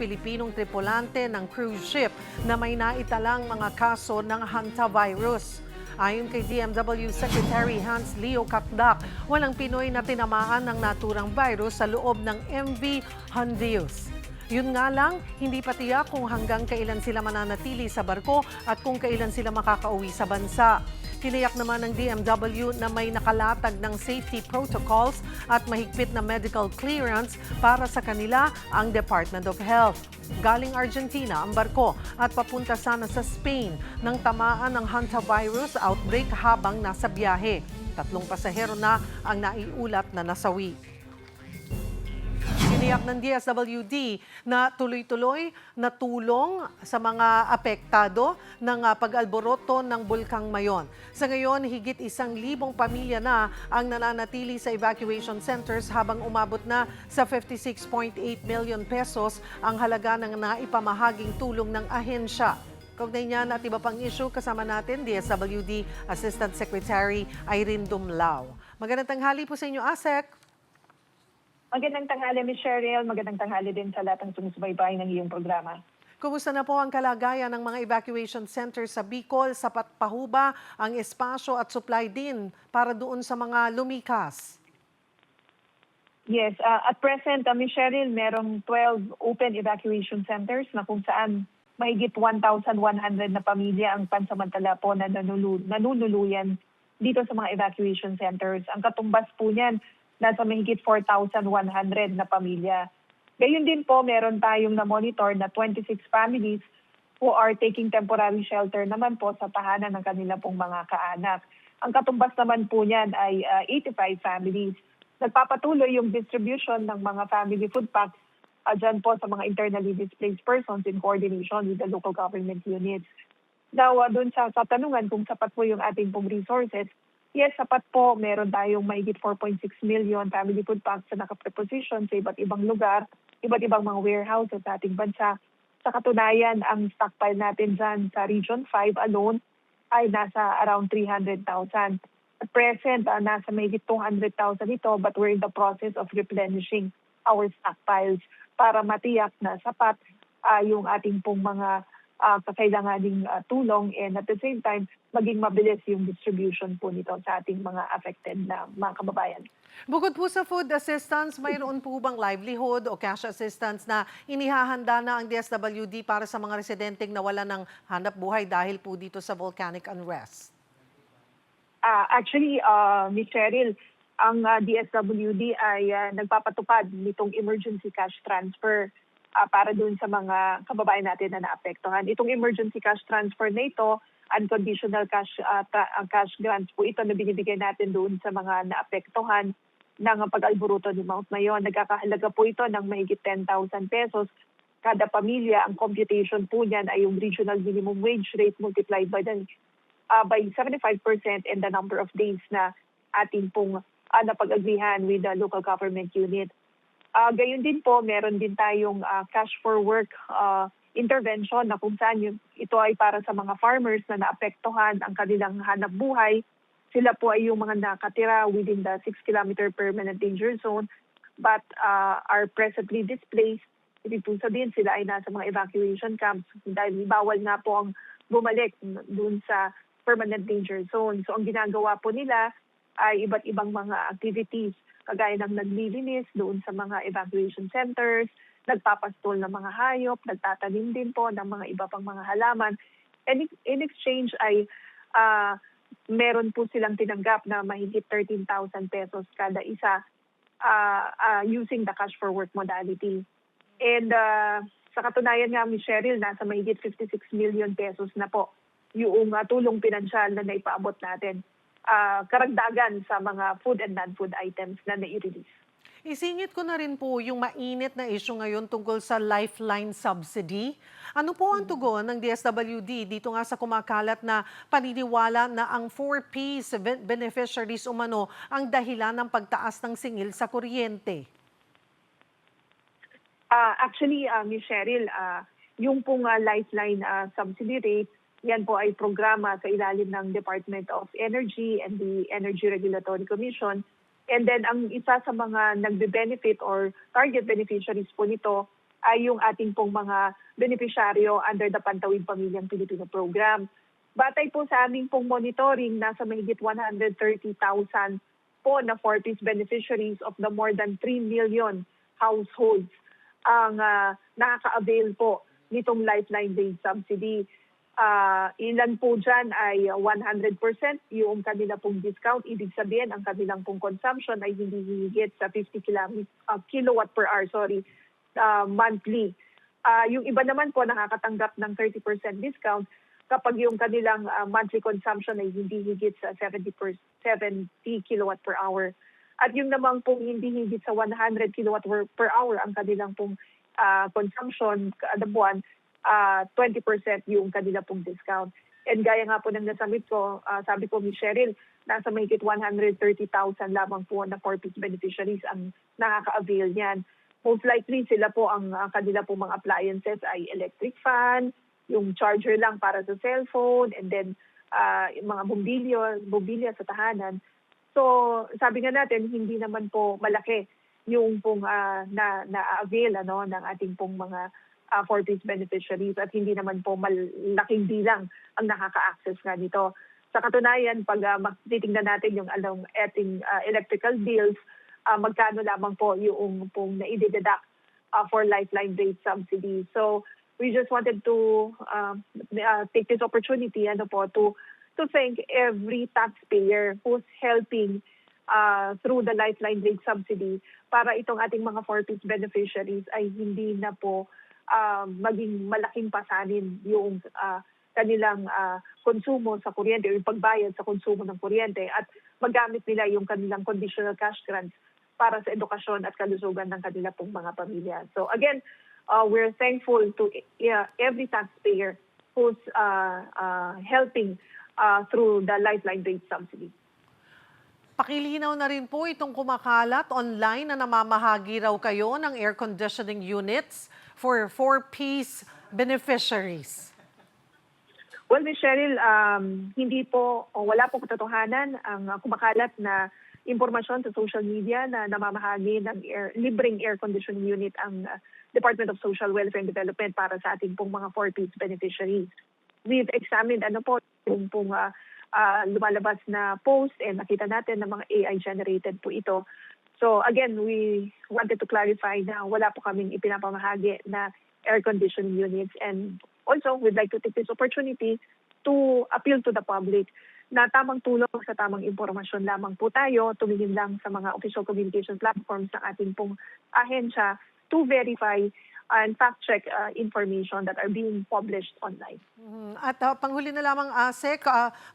Speaker 1: Pilipinong tripulante ng cruise ship na may naitalang mga kaso ng hantavirus. Ayon kay DMW Secretary Hans Leo Katdak, walang Pinoy na tinamaan ng naturang virus sa loob ng MV Hondius. Yun nga lang, hindi pa tiyak kung hanggang kailan sila mananatili sa barko at kung kailan sila makakauwi sa bansa. Tiniyak naman ng DMW na may nakalatag ng safety protocols at mahigpit na medical clearance para sa kanila ang Department of Health. Galing Argentina ang barko at papunta sana sa Spain nang tamaan ng hantavirus outbreak habang nasa biyahe. 3 pasahero na ang naiulat na nasawi. Tiniyak ng DSWD na tuloy-tuloy na tulong sa mga apektado ng pag-alboroto ng Bulkang Mayon. Sa ngayon, higit 1,000 pamilya na ang nananatili sa evacuation centers habang umabot na sa 56.8 million pesos ang halaga ng naipamahaging tulong ng ahensya. Kaugnay niyan at iba pang issue, kasama natin DSWD Assistant Secretary Irene Dumlao. Magandang tanghali po sa inyo, ASEC.
Speaker 5: Magandang tanghali, Ms. Cheryl. Magandang tanghali din sa lahat ng sumusubaybay ng iyong programa.
Speaker 1: Kumusta na po ang kalagayan ng mga evacuation centers sa Bicol? Sapat pa ho ba ang espasyo at supply din para doon sa mga lumikas?
Speaker 5: Yes, at present, Ms. Cheryl, merong 12 open evacuation centers na kung saan mahigit 1,100 na pamilya ang pansamantala po na nanunuluyan dito sa mga evacuation centers. Ang katumbas po niyan, nasa mahigit 4,100 na pamilya. Gayun din po, meron tayong na-monitor na 26 families who are taking temporary shelter naman po sa tahanan ng kanila pong mga kaanak. Ang katumbas naman po niyan ay 85 families. Nagpapatuloy yung distribution ng mga family food packs dyan po sa mga internally displaced persons in coordination with the local government units. Now, doon sa tanungan kung sapat po yung ating pong resources, yes, sapat po. Meron tayong mahigit 4.6 million family food packs na nakapreposition sa iba't ibang lugar, iba't ibang mga warehouses sa ating bansa. Sa katunayan, ang stockpile natin dyan sa Region 5 alone ay nasa around 300,000. At present, nasa mahigit 200,000 ito, but we're in the process of replenishing our stockpiles para matiyak na sapat yung ating pong mga kakailanganing tulong, and at the same time, maging mabilis yung distribution po nito sa ating mga affected na mga kababayan.
Speaker 1: Bukod po sa food assistance, mayroon po bang livelihood o cash assistance na inihahanda na ang DSWD para sa mga residenteng nawala ng hanap buhay dahil po dito sa volcanic unrest?
Speaker 5: Actually, Ms. Cheryl, ang DSWD ay nagpapatupad nitong emergency cash transfer para doon sa mga kababayan natin na naapektuhan. Itong emergency cash transfer na ito, unconditional cash grants po ito na binibigay natin doon sa mga naapektuhan ng pag-alboruto ni Mount Mayon. Nagkakahalaga po ito ng mahigit 10,000 pesos kada pamilya. Ang computation po niyan ay yung regional minimum wage rate multiplied by 75% and the number of days na ating pong napag-agrihan with the local government unit. Gayon din po, meron din tayong cash for work intervention na kung saan ito ay para sa mga farmers na naapektuhan ang kanilang hanap buhay. Sila po ay yung mga nakatira within the 6-kilometer permanent danger zone but are presently displaced. Ibig po sabihin sila ay nasa mga evacuation camps dahil bawal nga po ang bumalik dun sa permanent danger zone. So ang ginagawa po nila ay iba't ibang mga activities kagaya ng naglilinis doon sa mga evacuation centers, nagpapastol ng mga hayop, nagtatanim din po ng mga iba pang mga halaman. And in exchange ay meron po silang tinanggap na mahigit 13,000 pesos kada isa using the cash for work modality. And sa katunayan nga, Ms. Cheryl, nasa mahigit 56 million pesos na po yung tulong pinansyal na naipaabot natin. Karagdagan sa mga food and non-food items na nai-release.
Speaker 1: Isingit ko na rin po yung mainit na issue ngayon tungkol sa lifeline subsidy. Ano po ang tugon ng DSWD dito nga sa kumakalat na paniniwala na ang 4 Ps beneficiaries umano ang dahilan ng pagtaas ng singil sa kuryente?
Speaker 5: Actually, Ms. Cheryl, yung pong lifeline subsidy rate Yan po ay programa sa ilalim ng Department of Energy and the Energy Regulatory Commission. And then ang isa sa mga nagbe-benefit or target beneficiaries po nito ay yung ating pong mga beneficiaryo under the Pantawid Pamilyang Pilipino Program. Batay po sa aming pong monitoring, nasa mahigit 130,000 po na 4-piece beneficiaries of the more than 3 million households ang nakaka-avail po nitong Lifeline-based subsidy. Ilan po dyan ay 100% yung kanila pong discount. Ibig sabihin, ang kanilang pong consumption ay hindi higit sa 50 kilowatt per hour monthly. Yung iba naman po nakakatanggap ng 30% discount kapag yung kanilang monthly consumption ay hindi higit sa 70 kilowatt per hour. At yung naman pong hindi higit sa 100 kilowatt per hour ang kanilang pong consumption kada buwan, 20% yung kanila pong discount. And gaya nga po ng nasamit ko, sabi ko ni Cheryl, nasa mahigit 130,000 lamang po na 4-piece beneficiaries ang nakaka-avail niyan. Most likely sila po ang kanila po mga appliances ay electric fan, yung charger lang para sa cellphone, and then yung mga bombilya sa tahanan. So sabi nga natin, hindi naman po malaki yung pong na-avail ng ating pong mga 4-piece beneficiaries at hindi naman po malaking bilang ang nakaka-access nga nito. Sa katunayan, pag titingnan natin yung ating electrical bills, magkano lamang po yung pong na-deduct for Lifeline-based subsidy. So we just wanted to take this opportunity to thank every taxpayer who's helping through the Lifeline-based subsidy para itong ating mga 4-piece beneficiaries ay hindi na po maging malaking pasanin yung kanilang konsumo sa kuryente o yung pagbayad sa konsumo ng kuryente at magamit nila yung kanilang conditional cash grants para sa edukasyon at kalusugan ng kanila pong mga pamilya. So again, we're thankful to every taxpayer who's helping through the Lifeline-based subsidy.
Speaker 1: Pakilinaw na rin po itong kumakalat online na namamahagi raw kayo ng air conditioning units for 4-piece beneficiaries.
Speaker 5: Well, Ms. Cheryl, wala po katotohanan ang kumakalat na impormasyon sa social media na namamahagi ng libreng air conditioning unit ang Department of Social Welfare and Development para sa ating pong mga 4-piece beneficiaries. We've examined yung pong lumalabas na post and nakita natin na mga AI-generated po ito. So again, we wanted to clarify na wala po kaming ipinapamahagi na air conditioning units, and also we'd like to take this opportunity to appeal to the public na tamang tulong sa tamang impormasyon lamang po tayo, tumingin lang sa mga official communication platforms ng ating pong ahensya to verify and fact-check information that are being published online.
Speaker 1: At panghuli na lamang, ASEC,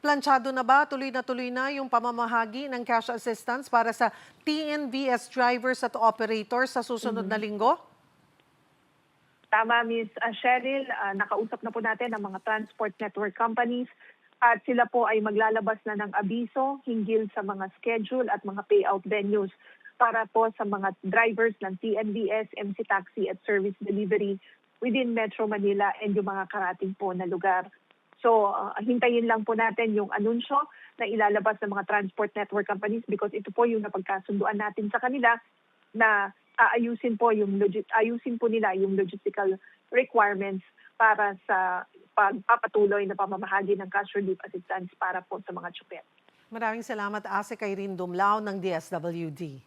Speaker 1: planchado na ba, tuloy na yung pamamahagi ng cash assistance para sa TNVS drivers at operators sa susunod na linggo?
Speaker 5: Tama, Ms. Cheryl, nakausap na po natin ang mga transport network companies at sila po ay maglalabas na ng abiso hinggil sa mga schedule at mga payout venues para po sa mga drivers ng TNVS, MC Taxi at Service Delivery within Metro Manila and yung mga karating po na lugar. So hintayin lang po natin yung anunsyo na ilalabas ng mga transport network companies because ito po yung napagkasunduan natin sa kanila na ayusin po nila yung logistical requirements para sa pagpapatuloy na pamamahagi ng cash relief assistance para po sa mga tsuper.
Speaker 1: Maraming salamat, ASEC Irene Dumlao ng DSWD.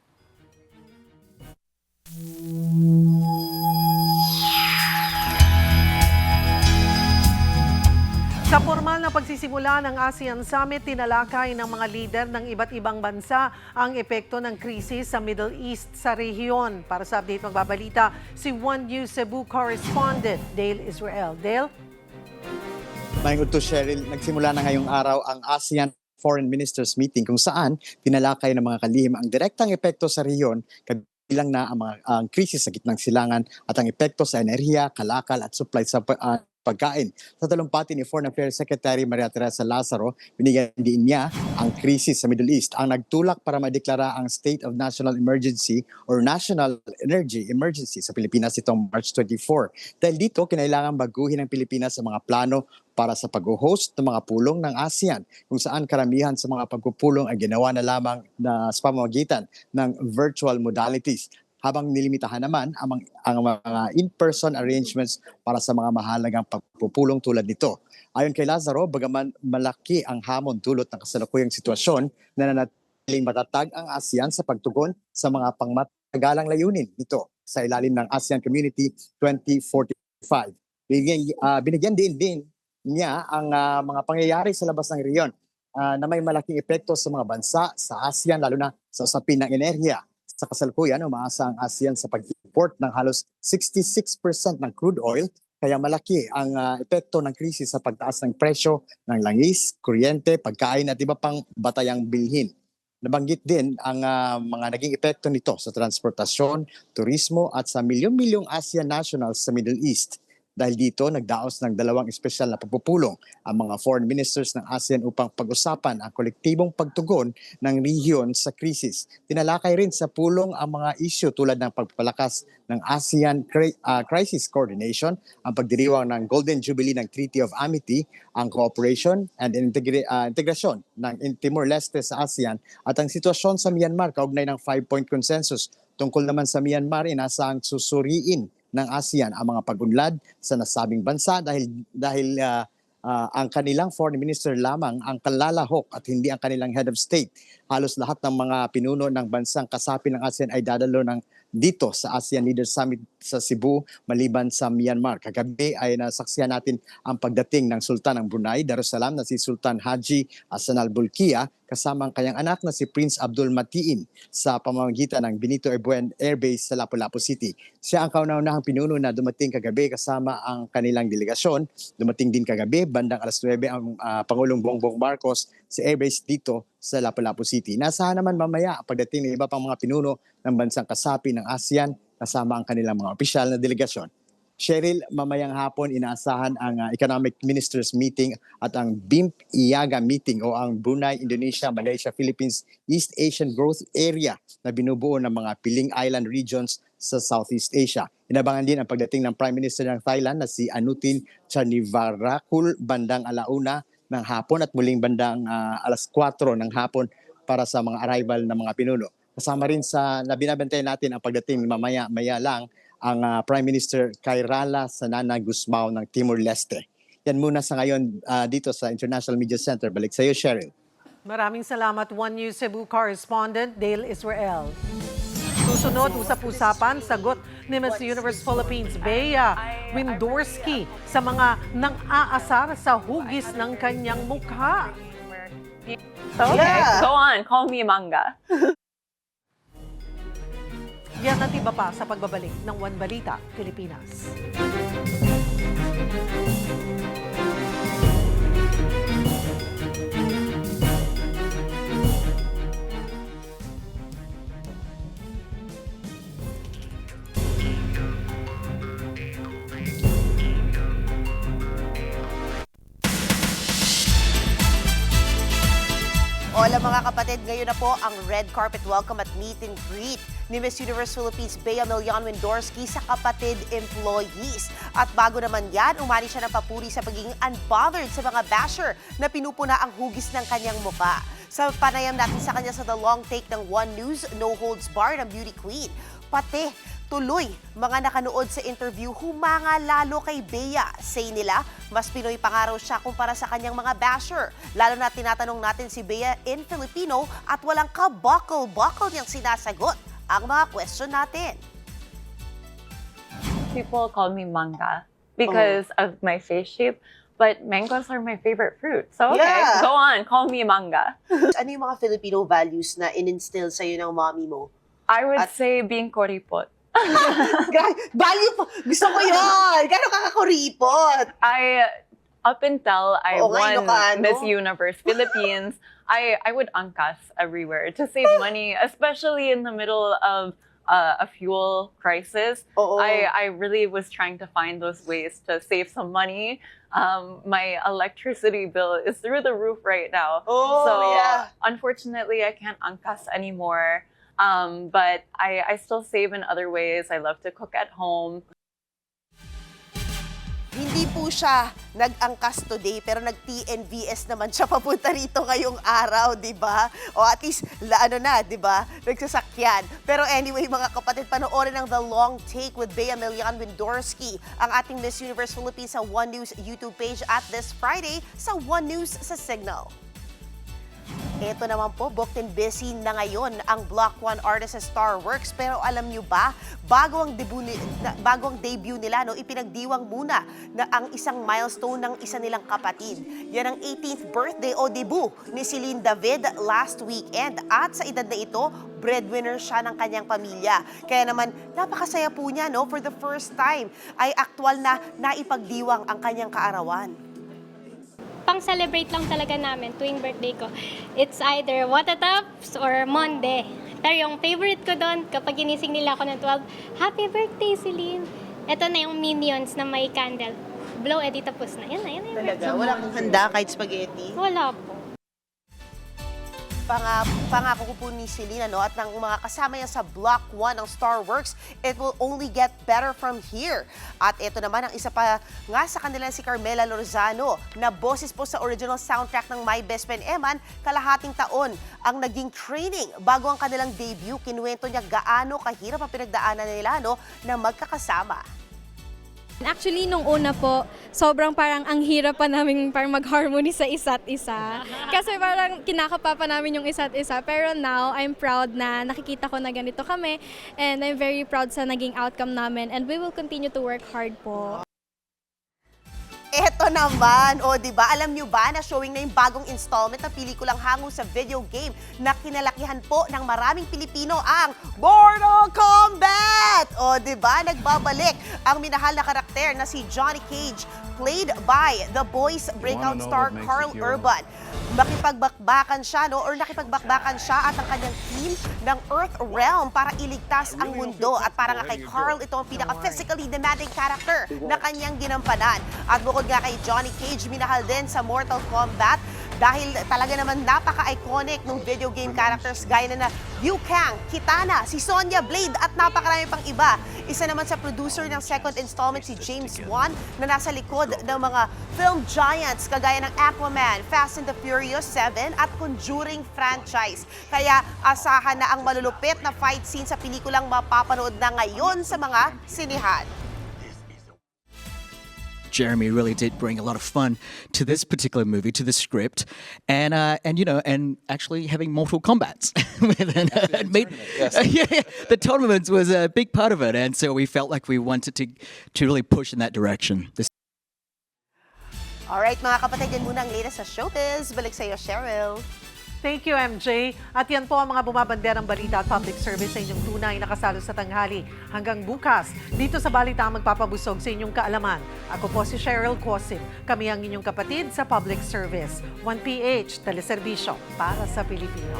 Speaker 1: Sa formal na pagsisimula ng ASEAN Summit, tinalakay ng mga lider ng iba't ibang bansa ang epekto ng krisis sa Middle East sa rehiyon. Para sa update, magbabalita si One News Cebu correspondent Dale Israel. Dale?
Speaker 7: Maing udto, Cheryl, nagsimula na ngayong araw ang ASEAN Foreign Ministers Meeting kung saan tinalakay ng mga kalihim ang direktang epekto sa rehiyon kabilang na ang krisis sa gitnang silangan at ang epekto sa enerhiya, kalakal at supply sa pagkain. Sa talumpati ni Foreign Affairs Secretary Maria Teresa Lazaro, binigyan din niya ang krisis sa Middle East ang nagtulak para madeklara ang State of National Emergency or National Energy Emergency sa Pilipinas itong March 24. Dahil dito, kinailangan baguhin ng Pilipinas ang mga plano para sa pag-host ng mga pulong ng ASEAN, kung saan karamihan sa mga pagpupulong ay ginawa na lamang sa pamamagitan ng virtual modalities, habang nilimitahan naman ang mga in-person arrangements para sa mga mahalagang pagpupulong tulad nito. Ayon kay Lazaro, bagaman malaki ang hamon dulot ng kasalukuyang sitwasyon, nananatiling matatag ang ASEAN sa pagtugon sa mga pangmatagalang layunin nito sa ilalim ng ASEAN Community 2045. Binigyan din niya ang mga pangyayari sa labas ng rehiyon na may malaking epekto sa mga bansa sa ASEAN, lalo na sa usapin ng enerhiya. Sa kasalukuyan, umaasa ang ASEAN sa pag-import ng halos 66% ng crude oil, kaya malaki ang epekto ng krisis sa pagtaas ng presyo ng langis, kuryente, pagkain at iba pang batayang bilhin. Nabanggit din ang mga naging epekto nito sa transportasyon, turismo at sa milyong-milyong ASEAN nationals sa Middle East. Dahil dito, nagdaos ng 2 espesyal na pagpupulong ang mga foreign ministers ng ASEAN upang pag-usapan ang kolektibong pagtugon ng rehiyon sa krisis. Tinalakay rin sa pulong ang mga isyu tulad ng pagpapalakas ng ASEAN Crisis Coordination, ang pagdiriwang ng Golden Jubilee ng Treaty of Amity, ang cooperation and integrasyon ng Timor-Leste sa ASEAN at ang sitwasyon sa Myanmar kaugnay ng 5-point consensus. Tungkol naman sa Myanmar, inaasahang susuriin ng ASEAN ang mga pag-unlad sa nasabing bansa dahil ang kanilang foreign minister lamang ang kalalahok at hindi ang kanilang head of state. Halos lahat ng mga pinuno ng bansang kasapi ng ASEAN ay dadalo dito sa ASEAN Leaders Summit sa Cebu maliban sa Myanmar. Kagabi ay nasaksihan natin ang pagdating ng Sultan ng Brunei Darussalam na si Sultan Haji Hassan al-Bolkiah kasama ang kanyang anak na si Prince Abdul Matiin sa pamamagitan ng Benito Ebuen Air Base sa Lapu-Lapu City. Siya ang kauna-unahang pinuno na dumating kagabi kasama ang kanilang delegasyon. Dumating din kagabi bandang alas 9 ang Pangulong Bongbong Marcos sa Air Base dito sa Lapu-Lapu City. Nasahan naman mamaya ang pagdating ng iba pang mga pinuno ng bansang kasapi ng ASEAN kasama ang kanilang mga opisyal na delegasyon. Cheryl, mamayang hapon inaasahan ang Economic Ministers Meeting at ang BIMP-IAGA Meeting o ang Brunei, Indonesia, Malaysia, Philippines, East Asian Growth Area na binubuo ng mga piling island regions sa Southeast Asia. Inabangan din ang pagdating ng Prime Minister ng Thailand na si Anutin Charnivarakul bandang alauna ng hapon at muling bandang alas 4 ng hapon para sa mga arrival ng mga pinuno. Kasama rin sa nabinabantay natin ang pagdating mamaya-maya lang ang Prime Minister Kairala Sanana Gusmao ng Timor-Leste. Yan muna sa ngayon dito sa International Media Center. Balik sa iyo, Cheryl.
Speaker 1: Maraming salamat, One News Cebu correspondent Dale Israel. Susunod, usap-usapan, sagot ni Miss Universe Philippines Bea Windorsky sa mga nang-aasar sa hugis ng kanyang mukha.
Speaker 8: Okay, go on. Call me Manga.
Speaker 1: Yan at iba pa sa pagbabalik ng One Balita, Pilipinas.
Speaker 9: Hola mga kapatid, ngayon na po ang red carpet welcome at meet and greet ni Miss Universe Philippines Bea Milian Windorsky sa kapatid employees. At bago naman yan, umani siya ng papuri sa pagiging unbothered sa mga basher na pinupuna ang hugis ng kanyang muka. Sa panayam natin sa kanya sa The Long Take ng One News, no holds barred ng beauty queen. Pati tuloy, mga nakanood sa interview, humanga lalo kay Bea. Say nila, mas Pinoy pa nga raw siya kumpara sa kanyang mga basher. Lalo na tinatanong natin si Bea in Filipino at walang kabakal-bakal niyang sinasagot ang mga question natin.
Speaker 8: People call me Manga because of my face shape. But mangoes are my favorite fruit. So, okay,
Speaker 9: Yeah.
Speaker 8: go on. Call me Manga.
Speaker 9: Ano yung mga Filipino values na in-instill sa'yo ng mommy mo?
Speaker 8: I would say being koripot.
Speaker 9: Value po! Gusto ko yun! Gano'n kakakuripot?
Speaker 8: Up until I
Speaker 9: Oo nga,
Speaker 8: won
Speaker 9: Ilocano.
Speaker 8: Miss Universe Philippines, I would angkas everywhere to save money, especially in the middle of a fuel crisis,
Speaker 9: Oo.
Speaker 8: I really was trying to find those ways to save some money. My electricity bill is through the roof right now.
Speaker 9: Oh,
Speaker 8: so
Speaker 9: yeah.
Speaker 8: unfortunately, I can't angkas anymore. But I still save in other ways. I love to cook at home.
Speaker 9: Hindi po siya nag-angkas today, pero nag-TNVS naman siya papunta rito ngayong araw, di ba? O at least, di ba? Nagsasakyan. Pero anyway, mga kapatid, panoorin ang The Long Take with Bea Milian Windorsky, ang ating Miss Universe Philippines sa One News YouTube page at this Friday sa One News sa Signal. Ito naman po, booked and busy na ngayon ang Block 1 artist sa Starworks. Pero alam nyo ba, bago ang debut nila, ipinagdiwang muna na ang isang milestone ng isa nilang kapatid. Yan ang 18th birthday o debut ni Celine David last weekend. At sa edad na ito, breadwinner siya ng kanyang pamilya. Kaya naman, napakasaya po niya, for the first time ay aktwal na naipagdiwang ang kanyang kaarawan.
Speaker 11: Pang-celebrate lang talaga namin tuwing birthday ko. It's either Watatops or Monde. Pero yung favorite ko doon, kapag ginising nila ako ng 12, Happy birthday, Celine! Ito na yung Minions na may candle. Blow, edi tapos na. Yan na.
Speaker 9: Talaga? Wala kang handa kahit spaghetti?
Speaker 11: Wala po.
Speaker 9: Pangako ko po ni Celine at ng mga kasama niya sa Block 1 ng Starworks, it will only get better from here. At ito naman ang isa pa nga sa kanila si Carmela Lozano na boses po sa original soundtrack ng My Best Friend Eman, kalahating taon ang naging training bago ang kanilang debut. Kinuwento niya gaano kahirap ang pinagdaanan nila na magkakasama.
Speaker 11: Actually, nung una po, sobrang parang ang hirap pa namin parang mag-harmony sa isa't isa. Kasi parang kinakapa pa namin yung isa't isa. Pero now, I'm proud na nakikita ko na ganito kami. And I'm very proud sa naging outcome namin. And we will continue to work hard po.
Speaker 9: Eto naman, di ba? Alam nyo ba na showing na yung bagong installment ng pelikulang hango sa video game na kinalakihan po ng maraming Pilipino ang Mortal Kombat! Di ba? Nagbabalik ang minahal na karakter na si Johnny Cage, played by The Boys breakout star Carl Urban. Nakipagbakbakan siya at ang kanyang team ng Earth Realm para iligtas ang mundo. At para nga kay Carl, ito ang pinaka-physically demanding character na kanyang ginampanan. At bukod nga kay Johnny Cage, minahal din sa Mortal Kombat dahil talaga naman napaka-iconic ng video game characters gaya na Liu Kang, Kitana, si Sonya Blade at napakarami pang iba. Isa naman sa producer ng second installment si James Wan na nasa likod ng mga film giants kagaya ng Aquaman, Fast and the Furious 7 at Conjuring franchise. Kaya asahan na ang malulupit na fight scene sa pelikulang mapapanood na ngayon sa mga sinihan.
Speaker 12: Jeremy really did bring a lot of fun to this particular movie, to the script, and actually having Mortal Kombat. The tournament was a big part of it, and so we felt like we wanted to really push in that direction.
Speaker 9: Alright mga kapatid, yan muna ang latest sa Showbiz. Balik sa iyo, Cheryl.
Speaker 1: Thank you, MJ. At yan po ang mga bumabanderang balita at public service sa inyong tunay na kasalo sa tanghali. Hanggang bukas, dito sa Balitang magpapabusog sa inyong kaalaman. Ako po si Cheryl Cosim. Kami ang inyong kapatid sa public service. 1PH, teleserbisyo para sa Pilipino.